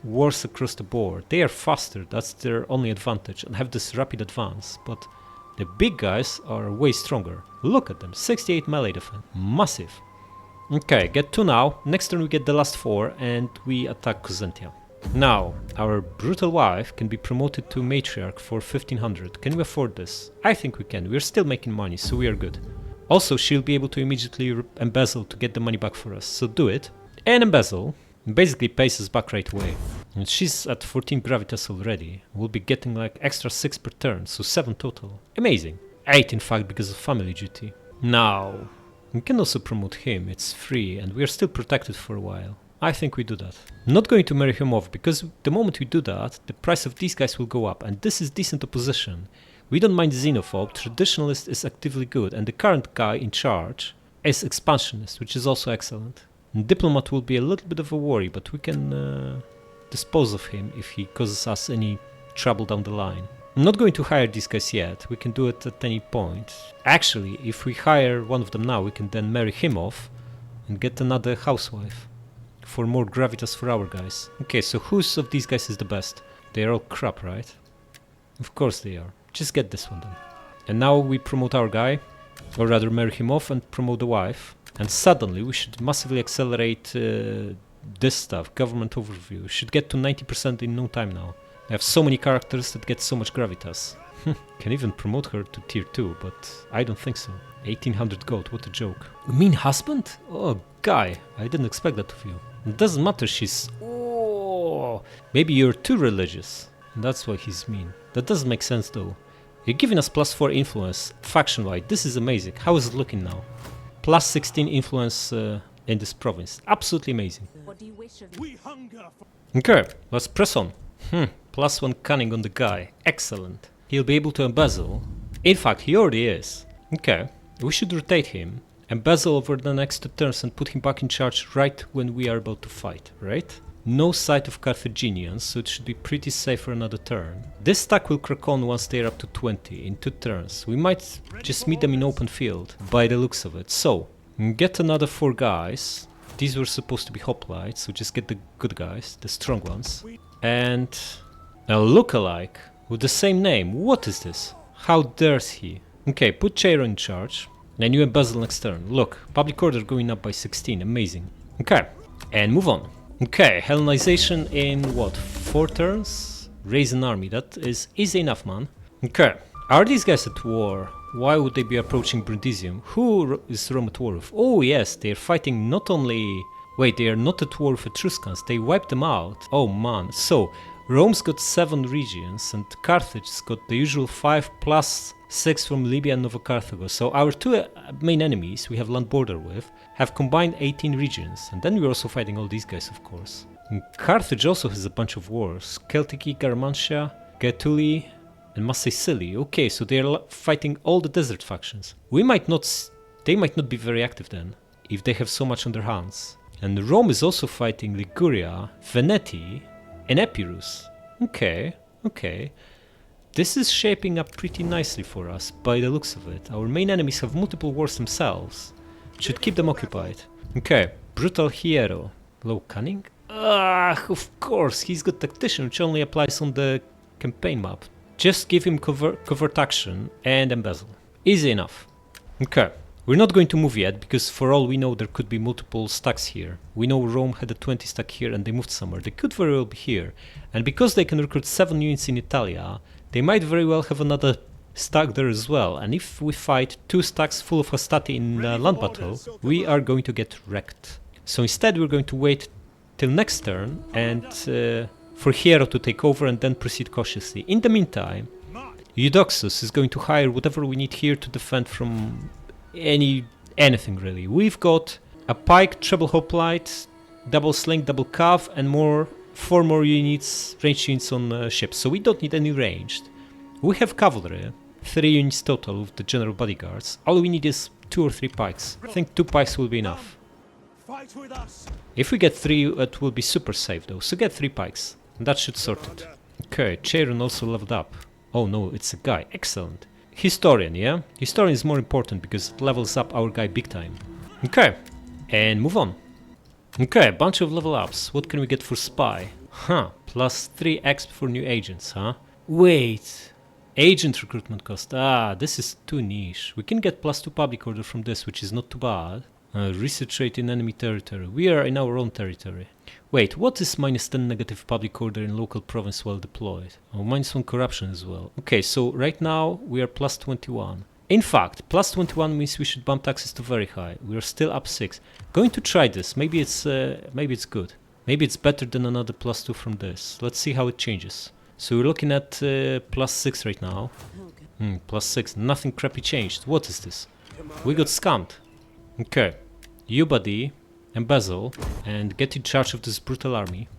worse across the board. They are faster, that's their only advantage, and have this rapid advance, but the big guys are way stronger. Look at them, 68 melee defense. Massive. Okay, get 2 now. Next turn we get the last 4 and we attack Cosentia. Now, our brutal wife can be promoted to matriarch for 1500. Can we afford this? I think we can. We're still making money, so we are good. Also, she'll be able to immediately embezzle to get the money back for us, so do it. And embezzle basically pays us back right away. And she's at 14 gravitas already. We'll be getting like extra 6 per turn, so 7 total. Amazing. 8 in fact because of family duty. Now, we can also promote him, it's free, and we're still protected for a while. I think we do that. I'm not going to marry him off, because the moment we do that, the price of these guys will go up, and this is decent opposition. We don't mind Xenophobe, Traditionalist is actively good, and the current guy in charge is Expansionist, which is also excellent. And Diplomat will be a little bit of a worry, but we can dispose of him if he causes us any trouble down the line. I'm not going to hire these guys yet, we can do it at any point. Actually, if we hire one of them now, we can then marry him off and get another housewife for more gravitas for our guys. Okay, so whose of these guys is the best? They're all crap, right? Of course they are. Just get this one then. And now we promote our guy, or rather marry him off and promote the wife. And suddenly we should massively accelerate this stuff, government overview. We should get to 90% in no time now. I have so many characters that get so much gravitas. Can even promote her to tier 2, but I don't think so. 1800 gold, what a joke. You mean husband? Oh, guy, I didn't expect that of you. It doesn't matter, she's... Oh, maybe you're too religious. That's why he's mean. That doesn't make sense though. You're giving us +4 influence, faction-wide. This is amazing. How is it looking now? +16 influence in this province. Absolutely amazing. What do you wish of We hunger for... Okay, let's press on. +1 cunning on the guy. Excellent. He'll be able to embezzle. In fact, he already is. Okay, we should rotate him, embezzle over the next 2 turns and put him back in charge right when we are about to fight, right? No sight of Carthaginians, so it should be pretty safe for another turn. This stack will crack on once they're up to 20 in 2 turns. We might just meet them in open field, by the looks of it. So, get another 4 guys. These were supposed to be hoplites, so just get the good guys, the strong ones. And a lookalike with the same name. What is this? How dares he? Okay, put Chairo in charge. And you embezzle next turn. Look, public order going up by 16. Amazing. Okay, and move on. Okay, Hellenization in what? 4 turns? Raise an army. That is easy enough, man. Okay, are these guys at war? Why would they be approaching Brundisium? Who is Rome at war with? Oh yes, they are fighting not only... Wait, they are not at war with Etruscans. They wiped them out. Oh man. So, Rome's got 7 regions and Carthage's got the usual 5 plus 6 from Libya and Nova Carthago. So our two main enemies we have land border with have combined 18 regions. And then we're also fighting all these guys, of course. And Carthage also has a bunch of wars. Celtici, Garmantia, Gaetuli, and Massicili. Okay, so they're fighting all the desert factions. They might not be very active then, if they have so much on their hands. And Rome is also fighting Liguria, Veneti, and Epirus. Okay. This is shaping up pretty nicely for us, by the looks of it. Our main enemies have multiple wars themselves. Should keep them occupied. Okay, Brutal Hero. Low Cunning? Of course, he's got Tactician, which only applies on the campaign map. Just give him covert action and embezzle. Easy enough. Okay. We're not going to move yet, because for all we know there could be multiple stacks here. We know Rome had a 20 stack here and they moved somewhere. They could very well be here. And because they can recruit 7 units in Italia, they might very well have another stack there as well. And if we fight 2 stacks full of Hastati in land battle, we are going to get wrecked. So instead we're going to wait till next turn and for Hero to take over and then proceed cautiously. In the meantime, Eudoxus is going to hire whatever we need here to defend from anything really. We've got a pike, treble hoplite, double sling, double cav, and 4 more units, ranged units on ships. So we don't need any ranged. We have cavalry, 3 units total with the general bodyguards. All we need is 2 or 3 pikes. I think 2 pikes will be enough. Fight with us. If we get 3, it will be super safe though. So get 3 pikes. And that should sort it. Okay, Cheiron also leveled up. Oh no, it's a guy. Excellent. Historian, yeah? Historian is more important because it levels up our guy big time. Okay, and move on. Okay, a bunch of level ups. What can we get for spy? Plus 3 exp for new agents, huh? Wait, agent recruitment cost. This is too niche. We can get plus 2 public order from this, which is not too bad. Research rate in enemy territory. We are in our own territory. Wait, what is minus 10 negative public order in local province while deployed? Oh, minus 1 corruption as well. Okay, so right now we are plus 21. In fact, plus 21 means we should bump taxes to very high. We are still up 6. Going to try this. Maybe it's good. Maybe it's better than another plus 2 from this. Let's see how it changes. So we're looking at plus 6 right now. Plus 6. Nothing crappy changed. What is this? We got scammed. Okay. You, buddy, embezzle and get in charge of this brutal army.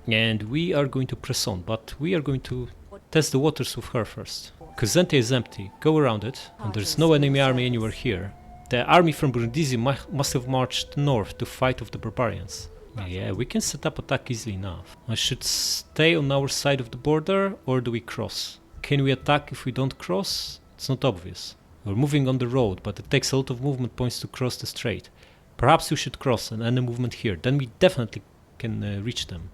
And we are going to press on, but we are going to test the waters with her first. Cosente is empty. Go around it, and there's no enemy army anywhere here. The army from Brundisium must have marched north to fight with the barbarians. Yeah, we can set up attack easily enough. I should stay on our side of the border, or do we cross? Can we attack if we don't cross? It's not obvious. We're moving on the road, but it takes a lot of movement points to cross the strait. Perhaps we should cross and end the movement here. Then we definitely can reach them.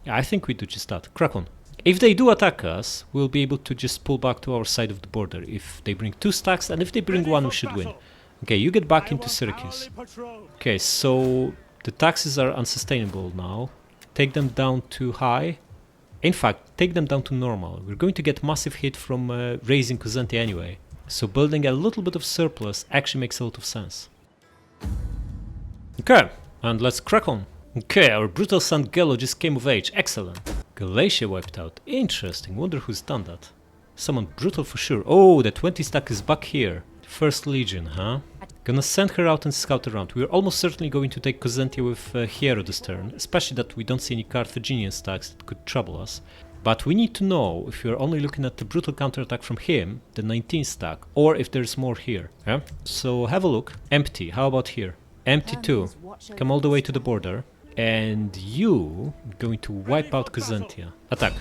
Yeah, I think we do just that. Crack on. If they do attack us, we'll be able to just pull back to our side of the border. If they bring 2 stacks, and if they bring 1, we should win. Okay, you get back into Syracuse. Okay, so the taxes are unsustainable now. Take them down to high. In fact, take them down to normal. We're going to get massive hit from raising Cosente anyway. So building a little bit of surplus actually makes a lot of sense. Okay, and let's crack on. Okay, our brutal son Gelo just came of age. Excellent. Galatia wiped out. Interesting. Wonder who's done that. Someone brutal for sure. Oh, the 20 stack is back here. First Legion, huh? Gonna send her out and scout around. We're almost certainly going to take Cosente with Hero this turn, especially that we don't see any Carthaginian stacks that could trouble us. But we need to know if we're only looking at the brutal counterattack from him, the 19 stack, or if there's more here. Yeah? So have a look. Empty. How about here? Empty too. Come all the way to the border. And you going to wipe out Cosentia. Attack.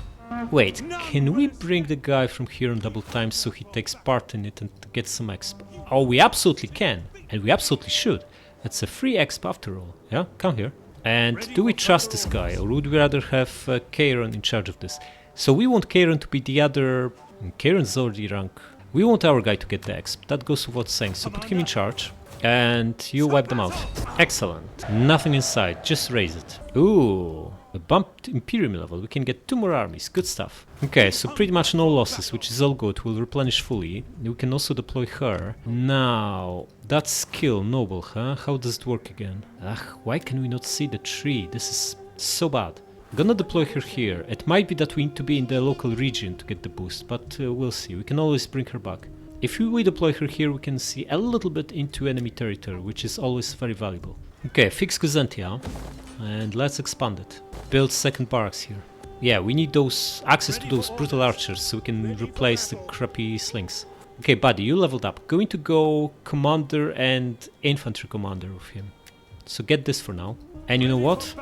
Wait, can we bring the guy from here on double time so he takes part in it and gets some exp? Oh, we absolutely can. And we absolutely should. It's a free exp after all. Yeah, come here. And do we trust this guy, or would we rather have Cheiron in charge of this? So we want Cheiron to be the other... Cheiron's already rank. We want our guy to get the exp. That goes without saying, so put him in charge. And you wipe them out. Excellent. Nothing inside, just raise it. Ooh, a bumped Imperium level. We can get 2 more armies. Good stuff. Okay, so pretty much no losses, which is all good. We'll replenish fully. We can also deploy her. Now, that skill, noble, huh? How does it work again? Why can we not see the tree? This is so bad. I'm gonna deploy her here. It might be that we need to be in the local region to get the boost, but we'll see. We can always bring her back. If we deploy her here, we can see a little bit into enemy territory, which is always very valuable. Okay, fix Byzantia, and let's expand it. Build second barracks here. Yeah, we need those access to those brutal archers so we can replace the crappy slings. Okay, buddy, you leveled up. Going to go commander and infantry commander with him. So get this for now. And you know what?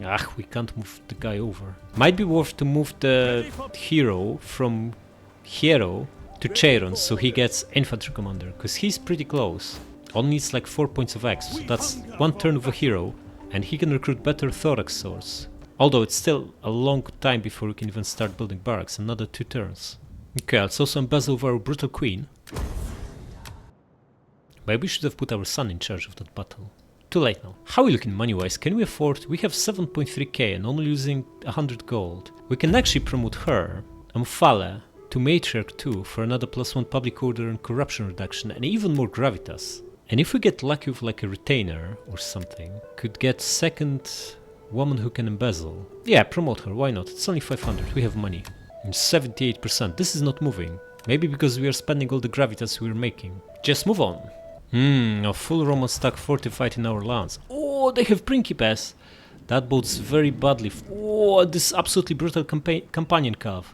Ah, we can't move the guy over. Might be worth to move the hero from Hero to Cheiron so he gets infantry commander, because he's pretty close. Only needs like 4 points of X, so that's 1 turn of a hero, and he can recruit better thorax swords. Although it's still a long time before we can even start building barracks, another 2 turns. Okay, let's also embezzle our brutal queen. Maybe we should have put our son in charge of that battle. Too late now. How are we looking money-wise? Can we afford? We have 7.3k and only losing 100 gold. We can actually promote her, Amphale, to Matriarch 2 for another +1 public order and corruption reduction and even more gravitas. And if we get lucky with like a retainer or something, could get second woman who can embezzle. Yeah, promote her, why not? It's only 500, we have money. And 78%, this is not moving. Maybe because we are spending all the gravitas we're making. Just move on. A full Roman stack fortified in our lands. Oh, they have Principes. That bodes very badly. Oh, this absolutely brutal companion cav.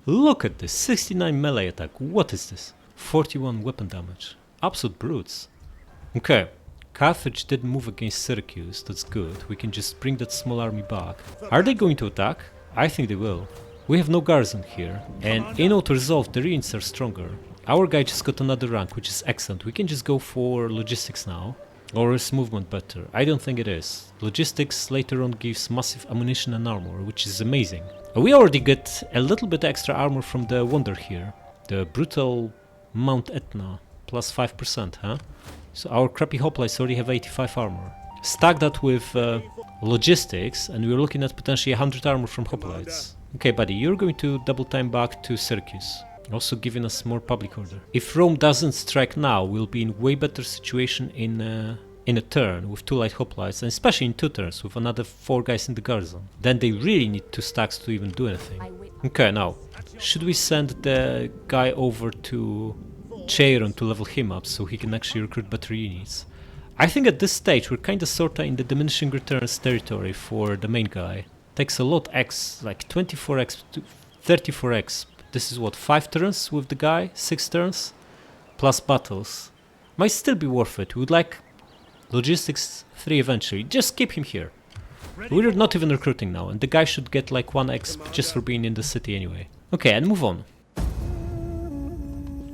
Look at this, 69 melee attack. What is this? 41 weapon damage. Absolute brutes. Okay, Carthage didn't move against Syracuse, that's good. We can just bring that small army back. Are they going to attack? I think they will. We have no garrison here, and in auto-resolve the Rians are stronger. Our guy just got another rank, which is excellent. We can just go for logistics now. Or is movement better? I don't think it is. Logistics later on gives massive ammunition and armor, which is amazing. We already get a little bit extra armor from the Wonder here. The brutal Mount Etna, plus 5%, huh? So our crappy hoplites already have 85 armor. Stack that with logistics, and we're looking at potentially 100 armor from hoplites. Okay, buddy, you're going to double time back to Syracuse. Also giving us more public order. If Rome doesn't strike now, we'll be in way better situation in a turn with 2 light hoplites, and especially in 2 turns with another 4 guys in the garrison. Then they really need 2 stacks to even do anything. Okay, now, should we send the guy over to Cheiron to level him up so he can actually recruit better units? I think at this stage we're kinda sorta in the diminishing returns territory for the main guy. Takes a lot X, like 24x to 34x. This is what, 5 turns with the guy? 6 turns? Plus battles. Might still be worth it. We would like logistics 3 eventually. Just keep him here. We're not even recruiting now, and the guy should get like 1x just for being in the city anyway. Okay, and move on.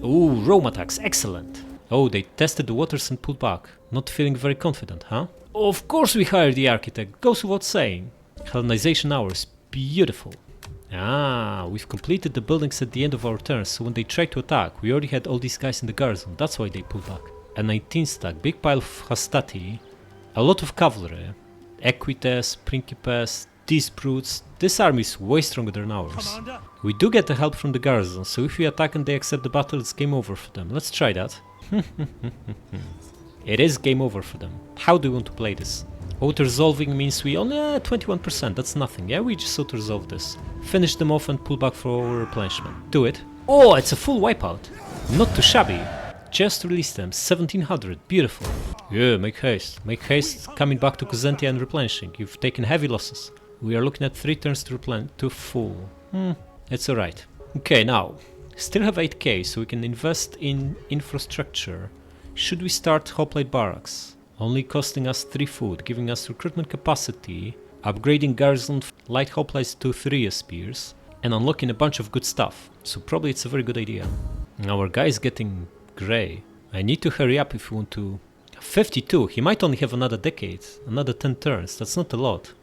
Ooh, Rome attacks, excellent. Oh, they tested the waters and pulled back. Not feeling very confident, huh? Of course we hired the architect, goes without saying. Hellenization hours, beautiful. Ah, we've completed the buildings at the end of our turn, so when they tried to attack, we already had all these guys in the garrison, that's why they pulled back. A 19 stack, big pile of hastati, a lot of cavalry, equites, principes, these brutes. This army is way stronger than ours. We do get the help from the garrison, so if we attack and they accept the battle, it's game over for them. Let's try that. It is game over for them. How do you want to play this? Auto-resolving means we only 21%, that's nothing, yeah? We just auto-resolve this. Finish them off and pull back for our replenishment. Do it. Oh, it's a full wipeout. Not too shabby. Just release them, 1700, beautiful. Yeah, make haste. Make haste coming back to Byzantia and replenishing. You've taken heavy losses. We are looking at 3 turns to full. It's alright. Okay, now, still have 8k, so we can invest in infrastructure. Should we start hoplite barracks? Only costing us 3 food, giving us recruitment capacity, upgrading garrison light hoplites to 3 spears, and unlocking a bunch of good stuff. So probably it's a very good idea. Our guy is getting grey. I need to hurry up if we want to... 52, he might only have another decade, another 10 turns, that's not a lot.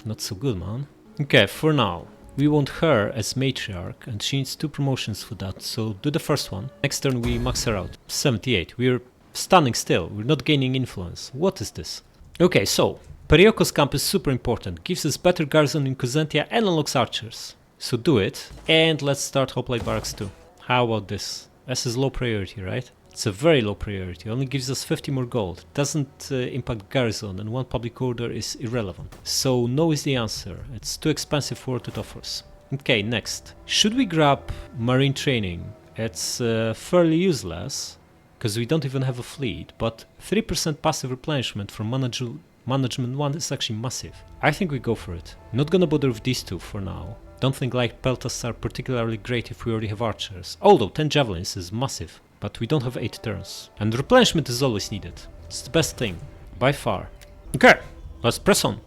Not so good, man. Okay, for now, we want her as matriarch, and she needs 2 promotions for that, so do the first one. Next turn we max her out. 78, we're standing still, we're not gaining influence. What is this? Okay, so, Periokos camp is super important, gives us better garrison in Byzantia and unlocks archers. So do it, and let's start hoplite barracks too. How about this? This is low priority, right? It's a very low priority, only gives us 50 more gold, doesn't impact garrison, and 1 public order is irrelevant. So no is the answer, it's too expensive for what it offers. Okay, next. Should we grab marine training It's fairly useless, because we don't even have a fleet, but 3% passive replenishment from management 1 is actually massive. I think we go for it. Not gonna bother with these two for now. Don't think light peltas are particularly great if we already have archers. Although 10 javelins is massive, but we don't have 8 turns. And replenishment is always needed. It's the best thing, by far. Okay, let's press on.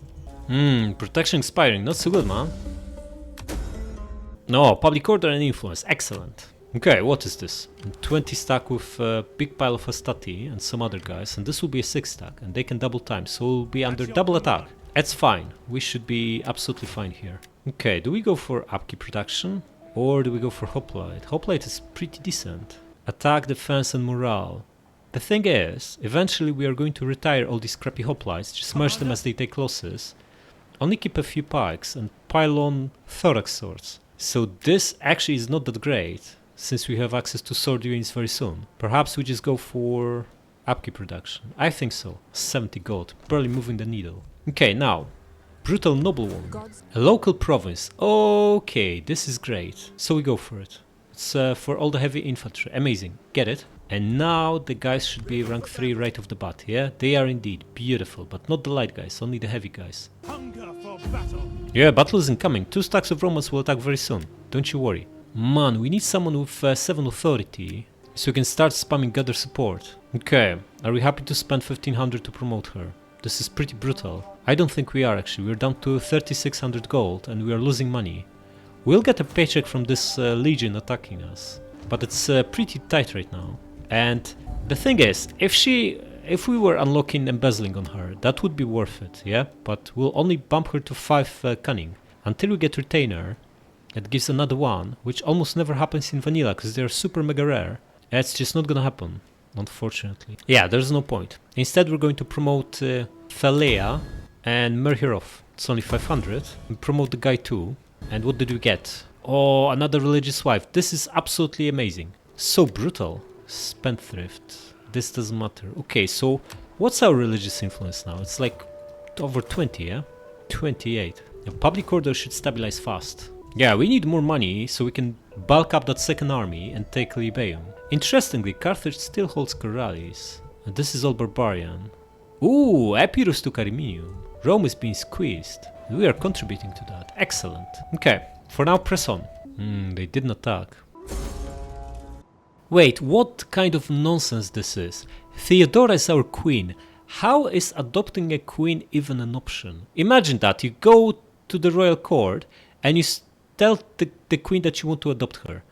Protection expiring, not so good, man. No, public order and influence, excellent. Okay, what is this? 20 stack with a big pile of Astati and some other guys, and this will be a 6 stack, and they can double time, so we'll be under double attack. That's fine, we should be absolutely fine here. Okay, do we go for upkeep production, or do we go for hoplite? Hoplite is pretty decent. Attack, defense and morale. The thing is, eventually we are going to retire all these crappy hoplites, just merge them as they take losses, only keep a few pikes and pile on thorax swords. So this actually is not that great, since we have access to sword units very soon. Perhaps we just go for upkeep production. I think so. 70 gold, barely moving the needle. Okay, now, brutal noblewoman. A local province. Okay, this is great. So we go for it. It's for all the heavy infantry. Amazing. Get it? And now the guys should be rank 3 right off the bat, yeah? They are indeed beautiful, but not the light guys, only the heavy guys. Hunger for battle. Yeah, battle is incoming. 2 stacks of Romans will attack very soon. Don't you worry. Man, we need someone with 7 authority, so we can start spamming gather support. Okay, are we happy to spend 1500 to promote her? This is pretty brutal. I don't think we are actually. We're down to 3600 gold and we are losing money. We'll get a paycheck from this legion attacking us, but it's pretty tight right now. And the thing is, if we were unlocking embezzling on her, that would be worth it, yeah? But we'll only bump her to 5 cunning. Until we get retainer, it gives another one, which almost never happens in vanilla, because they're super mega rare. It's just not gonna happen, unfortunately. Yeah, there's no point. Instead we're going to promote Thalea and Merhirov. It's only 500. We promote the guy too. And what did we get? Oh, another religious wife. This is absolutely amazing. So brutal. Spendthrift. This doesn't matter. Okay, so what's our religious influence now? It's like over 20, yeah? 28. The public order should stabilize fast. Yeah, we need more money so we can bulk up that second army and take Libeum. Interestingly, Carthage still holds Corrales. And this is all barbarian. Ooh, Epirus took Ariminium. Rome is being squeezed. We are contributing to that. Excellent. Okay, for now press on. They didn't attack. Wait, what kind of nonsense this is? Theodora is our queen. How is adopting a queen even an option? Imagine that, you go to the royal court and you tell the queen that you want to adopt her.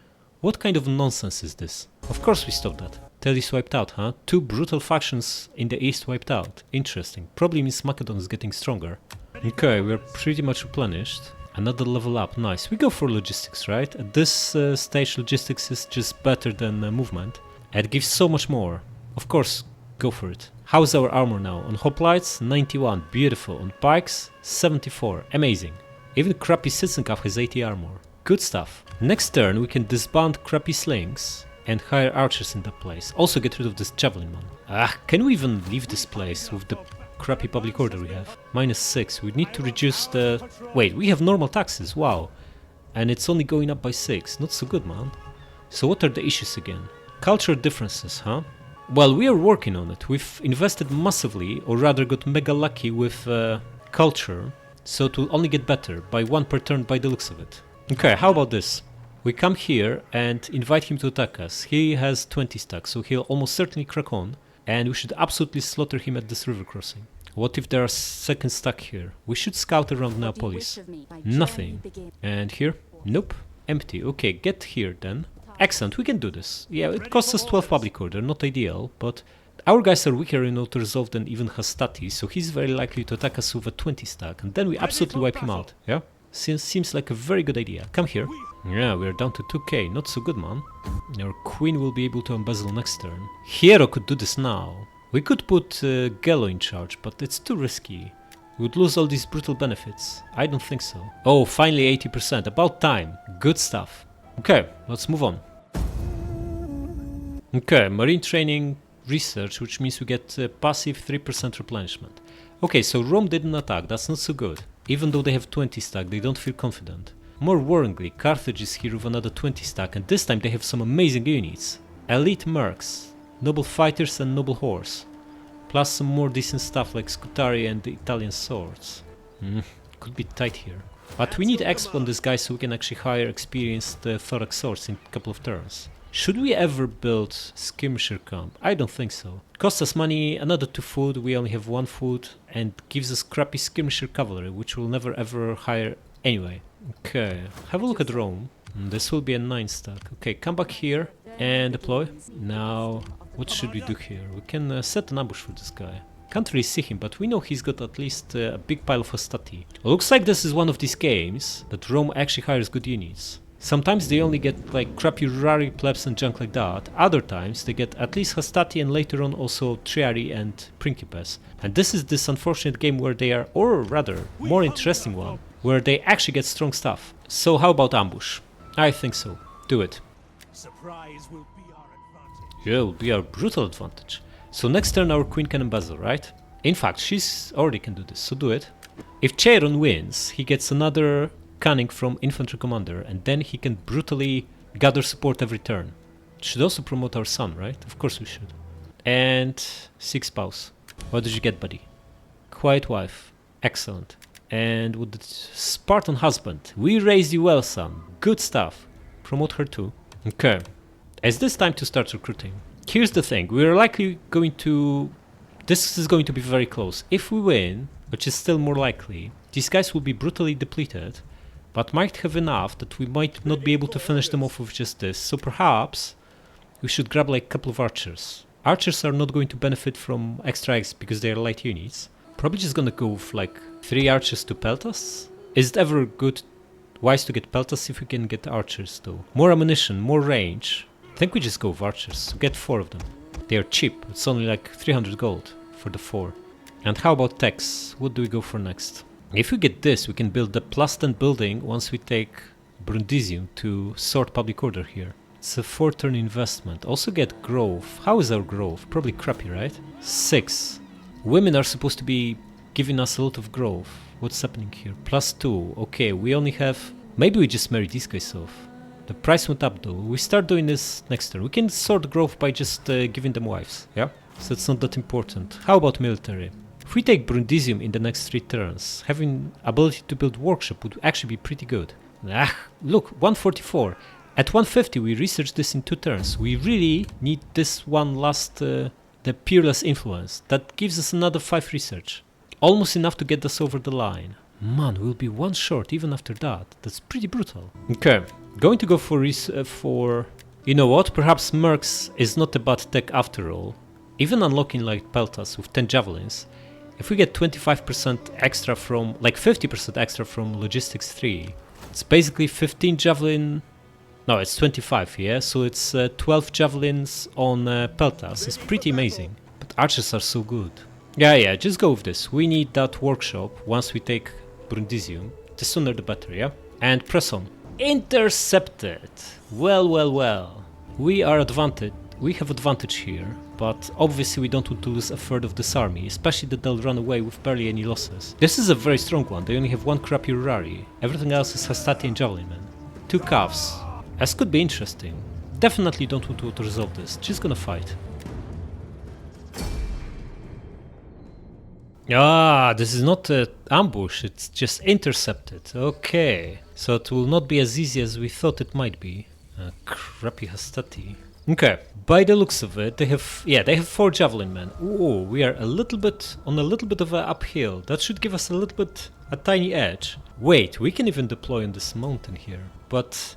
What kind of nonsense is this? Of course we stop that. Tell is wiped out, huh? 2 brutal factions in the east wiped out. Interesting. Probably means Macedon is getting stronger. Okay, we're pretty much replenished. Another level up, nice. We go for logistics, right? At this stage logistics is just better than movement. It gives so much more. Of course, go for it. How's our armor now? On hoplites, 91, beautiful. On pikes, 74, amazing. Even crappy Sitzenkampf has 80 armor. Good stuff. Next turn we can disband crappy slings and hire archers in that place. Also get rid of this javelin man. Can we even leave this place with the crappy public order we have? -6, we need to reduce the... Wait, we have normal taxes, wow. And it's only going up by 6, not so good, man. So what are the issues again? Cultural differences, huh? Well, we are working on it. We've invested massively, or rather got mega lucky with culture, so it will only get better by 1 per turn by the looks of it. Okay, how about this? We come here and invite him to attack us. He has 20 stacks, so he'll almost certainly crack on, and we should absolutely slaughter him at this river crossing. What if there are second stack here? We should scout around Neapolis. Nothing. And here? Nope. Empty. Okay, get here then. Excellent, we can do this. Yeah, it costs us 12 public order, not ideal, but our guys are weaker in auto-resolve than even Hastati, so he's very likely to attack us with a 20 stack, and then we absolutely wipe him out, yeah? Seems like a very good idea. Come here. Yeah, we're down to 2k, not so good, man. Our queen will be able to embezzle next turn. Hero could do this now. We could put Gello in charge, but it's too risky. We would lose all these brutal benefits. I don't think so. Oh, finally 80%, about time. Good stuff. Okay, let's move on. Okay, marine training research, which means we get passive 3% replenishment. Okay, so Rome didn't attack, that's not so good. Even though they have 20 stack, they don't feel confident. More worryingly, Carthage is here with another 20 stack, and this time they have some amazing units. Elite mercs, noble fighters and noble horse. Plus some more decent stuff like Scutari and the Italian swords. Could be tight here. But we need exp on this guy so we can actually hire experienced thorax swords in a couple of turns. Should we ever build skirmisher camp? I don't think so. Costs us money, another 2 food, we only have 1 food, and gives us crappy skirmisher cavalry, which we'll never ever hire anyway. Okay, have a look at Rome. This will be a 9 stack. Okay, come back here and deploy. Now, what should we do here? We can set an ambush for this guy. Can't really see him, but we know he's got at least a big pile of hostati. Looks like this is one of these games that Rome actually hires good units. Sometimes they only get like crappy rari plebs and junk like that. Other times they get at least hostati and later on also triari and principes. And this is this unfortunate game where they are, or rather, more interesting one, where they actually get strong stuff. So how about ambush? I think so. Do it. Surprise will be our advantage. Yeah, it will be our brutal advantage. So next turn our queen can embezzle, right? In fact, she's already can do this, so do it. If Cheiron wins, he gets another cunning from infantry commander, and then he can brutally gather support every turn. Should also promote our son, right? Of course we should. And 6 spouse. What did you get, buddy? Quiet wife. Excellent. And with the Spartan husband. We raised you well, son. Good stuff. Promote her too. Okay. Is this time to start recruiting? Here's the thing. We're likely going to... This is going to be very close. If we win, which is still more likely, these guys will be brutally depleted, but might have enough that we might not be able to finish them off with just this. So perhaps we should grab like a couple of archers. Archers are not going to benefit from extra eggs because they are light units. Probably just gonna go with like 3 archers to pelt us. Is it ever wise to get peltas if we can get archers though? More ammunition, more range. I think we just go with archers, so get 4 of them. They are cheap, it's only like 300 gold for the 4. And how about techs? What do we go for next? If we get this, we can build the +10 building once we take Brundisium to sort public order here. It's a 4-turn investment. Also get growth. How is our growth? Probably crappy, right? 6. Women are supposed to be giving us a lot of growth. What's happening here? +2. Okay, we only have... Maybe we just marry these guys off. The price went up though. We start doing this next turn. We can sort growth by just giving them wives, yeah? So it's not that important. How about military? If we take Brundisium in the next 3 turns, having ability to build workshop would actually be pretty good. Look, 144. At 150 we researched this in 2 turns. We really need this one last, the peerless influence. That gives us another 5 research. Almost enough to get us over the line. Man, we'll be 1 short even after that. That's pretty brutal. Okay, going to go for you know what? Perhaps Mercs is not a bad tech after all. Even unlocking like Peltas with 10 javelins, if we get 25% extra from, like 50% extra from Logistics 3, it's basically 15 javelin, no, it's 25, yeah? So it's 12 javelins on Peltas. It's pretty amazing. But archers are so good. Yeah, just go with this. We need that workshop once we take Brundisium. The sooner the better, yeah? And press on. Intercepted. Well. We have advantage here, but obviously we don't want to lose a third of this army, especially that they'll run away with barely any losses. This is a very strong one. They only have 1 crappy Rari. Everything else is Hastati and Javelin Man. 2 calves. This could be interesting. Definitely don't want to resolve this. Just gonna fight. This is not an ambush, it's just intercepted. Okay, so it will not be as easy as we thought it might be. Crappy Hastati. Okay, by the looks of it, they have 4 javelin men. Ooh, we are on a little bit of an uphill. That should give us a tiny edge. Wait, we can even deploy on this mountain here, but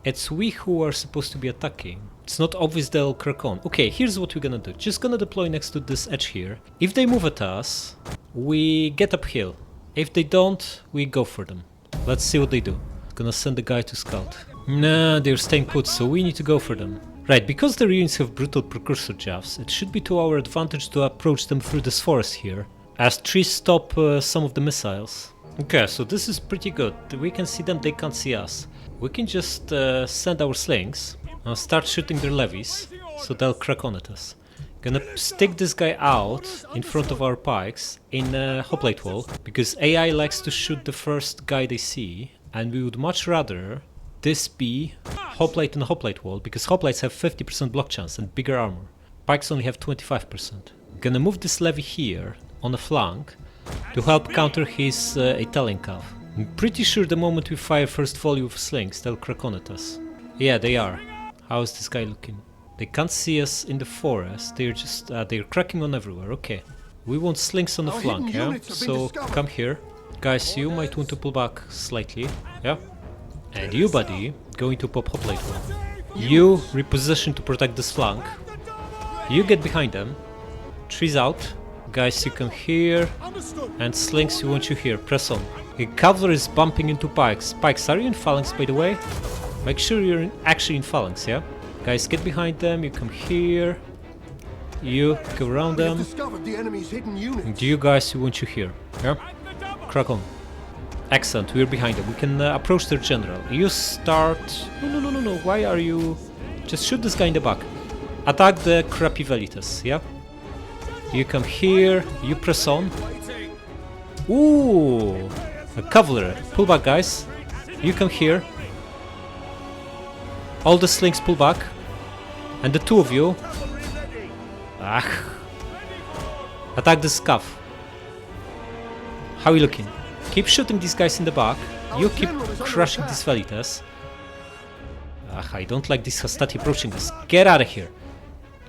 it's we who are supposed to be attacking. It's not obvious they'll crack on. Okay, here's what we're gonna do. Just gonna deploy next to this edge here. If they move at us, we get uphill. If they don't, we go for them. Let's see what they do. Gonna send a guy to scout. Nah, they're staying put, so we need to go for them. Right, because the units have brutal precursor javs, it should be to our advantage to approach them through this forest here, as trees stop some of the missiles. Okay, so this is pretty good. We can see them, they can't see us. We can just send our slings and start shooting their levies, so they'll crack on at us. Gonna stick this guy out in front of our pikes in a hoplite wall, because AI likes to shoot the first guy they see, And we would much rather this be hoplite and hoplite wall, because hoplites have 50% block chance and bigger armor. Pikes only have 25%. Gonna move this levy here on the flank to help counter his Italian cav. I'm pretty sure the moment we fire first volley of slings, they'll crack on at us. Yeah, they are. How is this guy looking? They can't see us in the forest. They're just they're cracking on everywhere. Okay, we want slings on the flank, yeah. So come here, guys. You might want to pull back slightly, yeah. And you, buddy, going to pop hoplite one. You reposition to protect this flank. You get behind them. Trees out. Guys, you come here. And slings, you want you here. Press on. Okay, cavalry is bumping into pikes. Pikes, are you in phalanx, by the way? Make sure you're actually in phalanx, yeah? Guys, get behind them. You come here. You go around them. And you guys, you want you here. Yeah? Crack on. Excellent, we're behind them. We can approach their general. You start... No. Why are you... Just shoot this guy in the back. Attack the crappy velitas, yeah? You come here. You press on. Ooh! A cavalry. Pull back, guys. You come here. All the slings pull back. And the two of you... Attack the scaff. How are you looking? Keep shooting these guys in the back. You keep crushing these velitas. I don't like this hastati approaching us. Get out of here.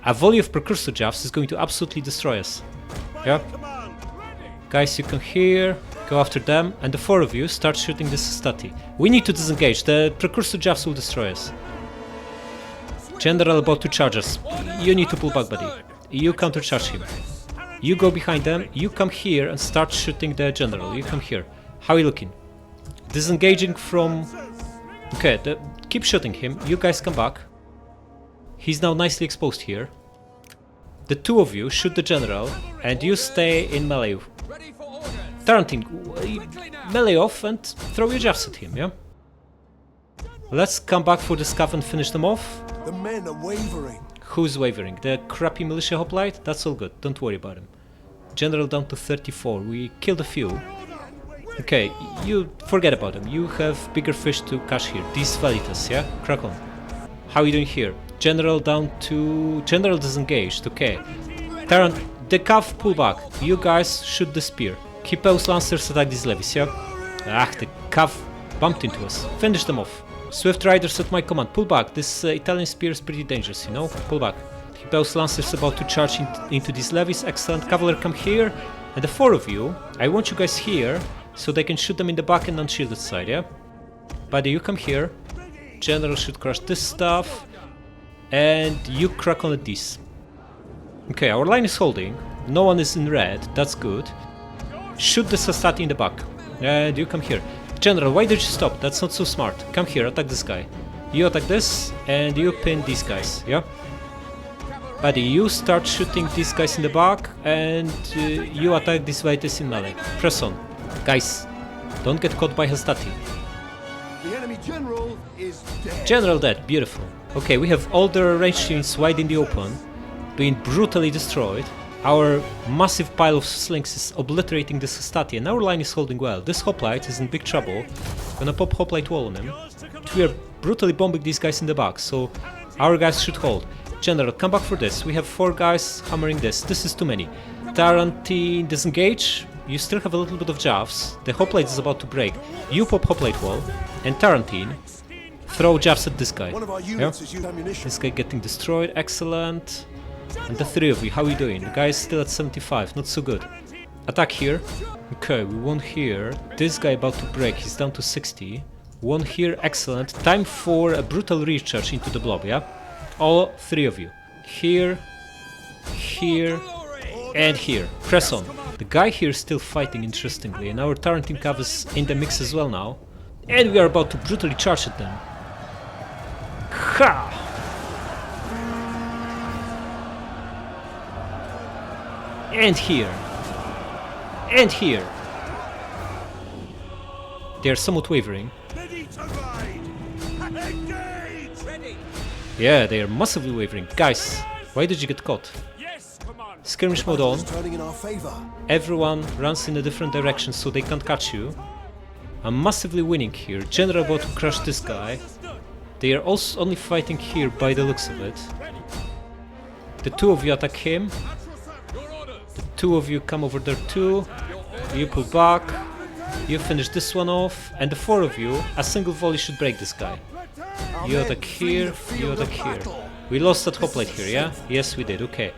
A volley of precursor jabs is going to absolutely destroy us. Yeah? Guys, you come here. Go after them. And the four of you start shooting this hastati. We need to disengage. The precursor jabs will destroy us. General about to charge us. You need to pull back, buddy. You countercharge him. You go behind them, you come here and start shooting the general. You come here. How are you looking? Disengaging from... Okay, keep shooting him. You guys come back. He's now nicely exposed here. The two of you shoot the general and you stay in melee. Tarantine, melee off and throw your jabs at him, yeah? Let's come back for the scav and finish them off. The men are wavering. Who's wavering? The crappy militia hoplite? That's all good, don't worry about him. General down to 34, we killed a few. Okay, you forget about them, you have bigger fish to catch here. These velitas, yeah? Crack on. How are you doing here? General down to... General disengaged, okay. Tarrant, the cav pull back. You guys shoot the spear. Keep those lancers attack these levies, yeah? The cav bumped into us. Finish them off. Swift riders at my command, pull back. This Italian spear is pretty dangerous, you know? Pull back. Those lancers about to charge into these levies. Excellent. Cavalry, come here. And the four of you, I want you guys here so they can shoot them in the back and unshielded side, yeah? Buddy, you come here. General should crush this stuff. And you crack on at this. Okay, our line is holding. No one is in red. That's good. Shoot the hastati in the back. And you come here. General, why did you stop? That's not so smart. Come here, attack this guy. You attack this, and you pin these guys, yeah? Buddy, you start shooting these guys in the back, and you attack these velitas in melee. Press on. Guys, don't get caught by hastati. The enemy general is dead. General dead, beautiful. Okay, we have all the ranged units wide in the open, being brutally destroyed. Our massive pile of slings is obliterating this hastati, and our line is holding well. This hoplite is in big trouble. Gonna pop hoplite wall on him. We are brutally bombing these guys in the back, so our guys should hold. General, come back for this. We have four guys hammering this. This is too many. Tarantine, disengage. You still have a little bit of jabs. The hoplite is about to break. You pop hoplite wall, and Tarantine, throw jabs at this guy. Yeah? This guy getting destroyed. Excellent. And the three of you, how are you doing? The guy is still at 75, not so good. Attack here. Okay, we won here. This guy about to break, he's down to 60. Won here, excellent. Time for a brutal recharge into the blob, yeah? All three of you. Here, here, and here. Press on. The guy here is still fighting, interestingly, and our Tarantine cav is in the mix as well now. And we are about to brutally charge at them. Ha! And here. And here. They are somewhat wavering. Yeah, they are massively wavering. Guys, why did you get caught? Skirmish mode on. Everyone runs in a different direction so they can't catch you. I'm massively winning here. General about to crush this guy. They are also only fighting here by the looks of it. The two of you attack him. The two of you come over there too. You pull back. You finish this one off. And the four of you, a single volley should break this guy. You attack here, you attack here. We lost that hoplite here, yeah? Yes, we did, okay.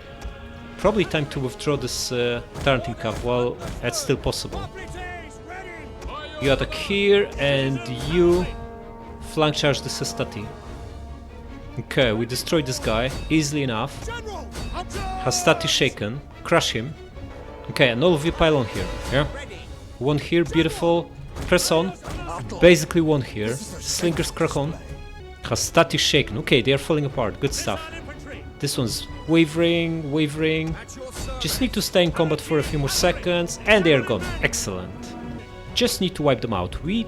Probably time to withdraw this Tarantin Cav while it's still possible. You attack here and you flank charge the Hastati. Okay, we destroyed this guy easily enough. Hastati shaken, crush him. Okay, and all of you pile on here, yeah? One here, beautiful. Press on. Basically one here. Slinkers crack on. Hastati shaken. Okay, they are falling apart. Good stuff. This one's wavering, wavering. Just need to stay in combat for a few more seconds, and they are gone. Excellent. Just need to wipe them out. We've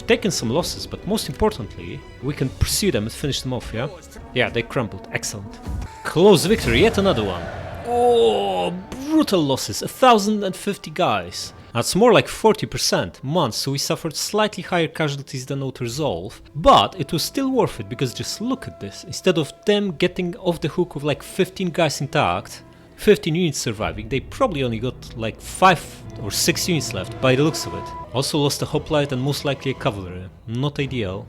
taken some losses, but most importantly, we can pursue them and finish them off, yeah? Yeah, they crumbled. Excellent. Close victory, yet another one. Oh, brutal losses. 1,050 guys. That's more like 40% months, so we suffered slightly higher casualties than Outer Resolve, but it was still worth it because just look at this. Instead of them getting off the hook with like 15 guys intact, 15 units surviving, they probably only got like 5 or 6 units left by the looks of it. Also lost a hoplite and most likely a cavalry. Not ideal.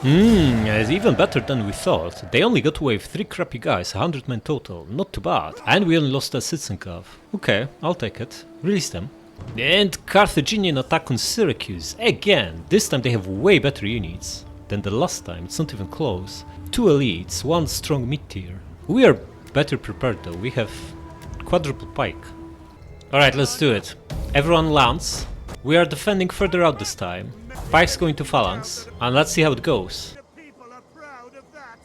It's even better than we thought. They only got away with 3 crappy guys, 100 men total, not too bad. And we only lost a citizen cav. Okay, I'll take it. Release them. And Carthaginian attack on Syracuse. Again, this time they have way better units than the last time, it's not even close. 2 elites, 1 strong mid-tier. We are better prepared though, we have quadruple pike. Alright, let's do it. Everyone lands. We are defending further out this time. Pike's going to phalanx, and let's see how it goes. The people are proud of that.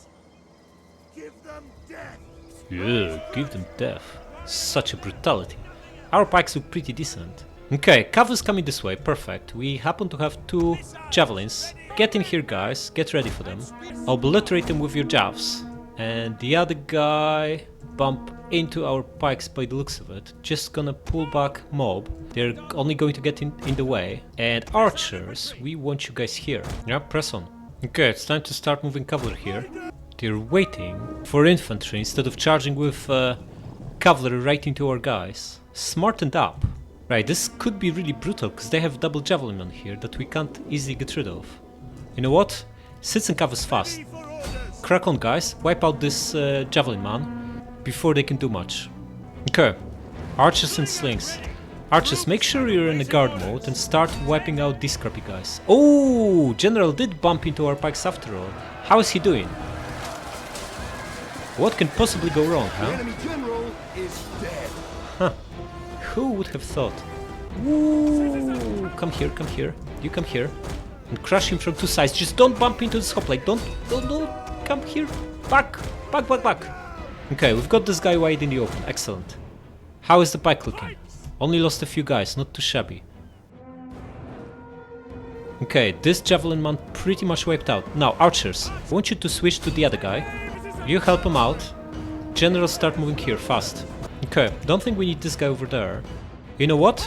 Give them death. Yeah, give them death. Such a brutality. Our pikes look pretty decent. Okay, cav is coming this way, perfect. We happen to have 2 javelins. Get in here guys, get ready for them. Obliterate them with your javs. And the other guy bump into our pikes by the looks of it. Just gonna pull back mob. They're only going to get in the way. And archers, we want you guys here. Yeah, press on. Okay, it's time to start moving cavalry here. They're waiting for infantry instead of charging with cavalry right into our guys. Smartened up. Right, this could be really brutal because they have double javelin on here that we can't easily get rid of. You know what? Citizen cav is fast. Crack on guys, wipe out this javelin man before they can do much. Okay, archers and slings. Archers, make sure you're in a guard mode and start wiping out these crappy guys. Oh, General did bump into our pikes after all. How is he doing? What can possibly go wrong, The huh? enemy general is dead. Huh. Who would have thought? Ooh, come here, you come here. And crush him from 2 sides. Just don't bump into this hoplite. Don't come here. Back. Okay, we've got this guy wide in the open. Excellent. How is the pike looking? Only lost a few guys, not too shabby. Okay, this javelin man pretty much wiped out. Now, archers, I want you to switch to the other guy. You help him out. General, start moving here, fast. Okay, don't think we need this guy over there. You know what?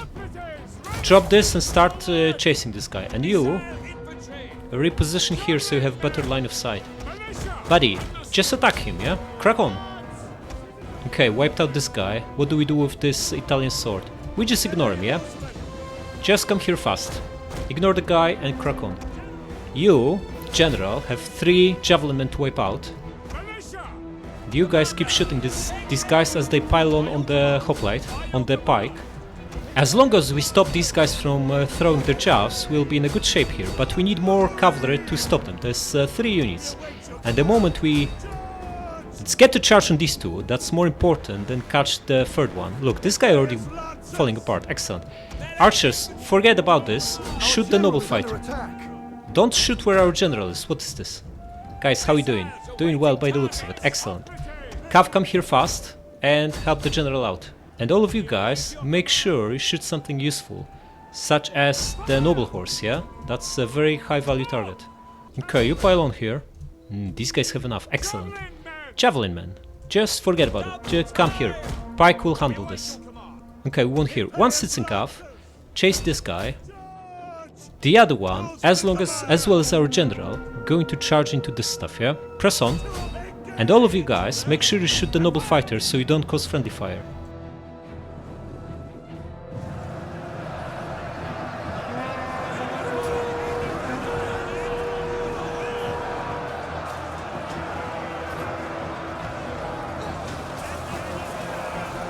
Drop this and start chasing this guy. And you reposition here so you have better line of sight. Buddy, just attack him, yeah? Crack on. Okay, wiped out this guy. What do we do with this Italian sword? We just ignore him, yeah? Just come here fast. Ignore the guy and crack on. You, General, have 3 javelin men to wipe out. You guys keep shooting these guys as they pile on the hoplite, on the pike. As long as we stop these guys from throwing their javs, we'll be in a good shape here, but we need more cavalry to stop them. There's 3 units, and the moment let's get to charge on these 2, that's more important than catch the 3rd one. Look, this guy already falling apart, excellent. Archers, forget about this, shoot the noble fighter. Attack. Don't shoot where our general is, what is this? Guys, how you doing? Doing well by the looks of it, excellent. Cav, come here fast and help the general out. And all of you guys, make sure you shoot something useful, such as the noble horse, yeah? That's a very high value target. Okay, you pile on here. These guys have enough, excellent. Javelin man, just forget about it, just come here. Pike will handle this. Okay, we won here. 1 citizen cav. chase this guy. The other one, as well as our general, going to charge into this stuff, yeah? Press on. And all of you guys, make sure you shoot the noble fighters so you don't cause friendly fire.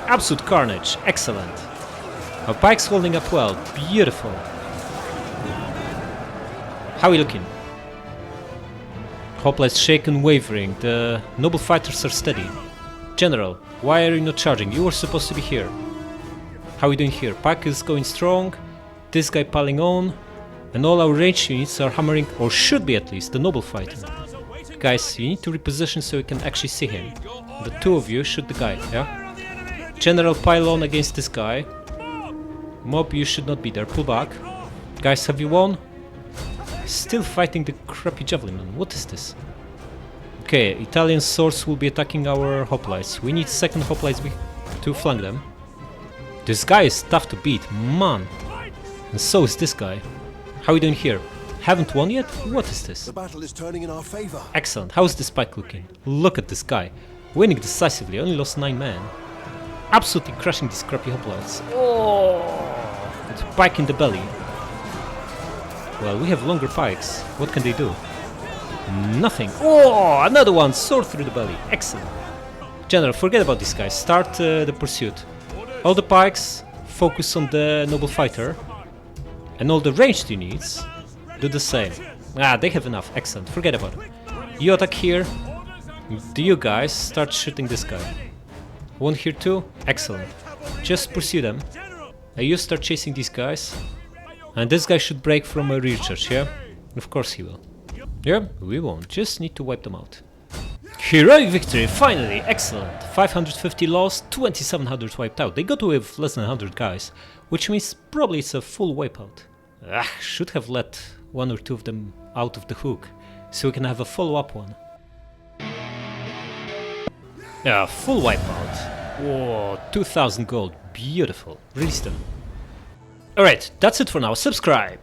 Absolute carnage, excellent. Our pike's holding up well, beautiful. How are we looking? Hoplites shaken, wavering, the noble fighters are steady. General, why are you not charging? You were supposed to be here. How are we doing here? Pike is going strong, this guy piling on, and all our ranged units are hammering, or should be at least, the noble fighter. Guys, you need to reposition so we can actually see him. The two of you shoot the guy, yeah? General, pile on against this guy. Mob, you should not be there, pull back. Guys, have you won? Still fighting the crappy javelin man, what is this? Okay, Italian swords will be attacking our hoplites. We need second hoplites to flank them. This guy is tough to beat, man. And so is this guy. How are we doing here? Haven't won yet? What is this? The battle is turning in our favor. Excellent, how is this pike looking? Look at this guy. Winning decisively, only lost 9 men. Absolutely crushing these crappy hoplites. Oh! It's pike in the belly. Well, we have longer pikes. What can they do? Nothing. Oh! Another one! Sword through the belly. Excellent. General, forget about these guys. Start the pursuit. All the pikes focus on the noble fighter. And all the ranged units do the same. Ah, they have enough. Excellent. Forget about it. You attack here. Do you guys start shooting this guy? One here too? Excellent. Just pursue them. You start chasing these guys. And this guy should break from a rear charge, yeah? Of course he will. Yeah, we won't. Just need to wipe them out. Heroic victory, finally! Excellent. 550 lost, 2700 wiped out. They got away with less than 100 guys, which means probably it's a full wipeout. Should have let one or two of them out of the hook, so we can have a follow-up one. Yeah, full wipeout. Whoa, 2000 gold. Beautiful. Release them. Alright, that's it for now. Subscribe!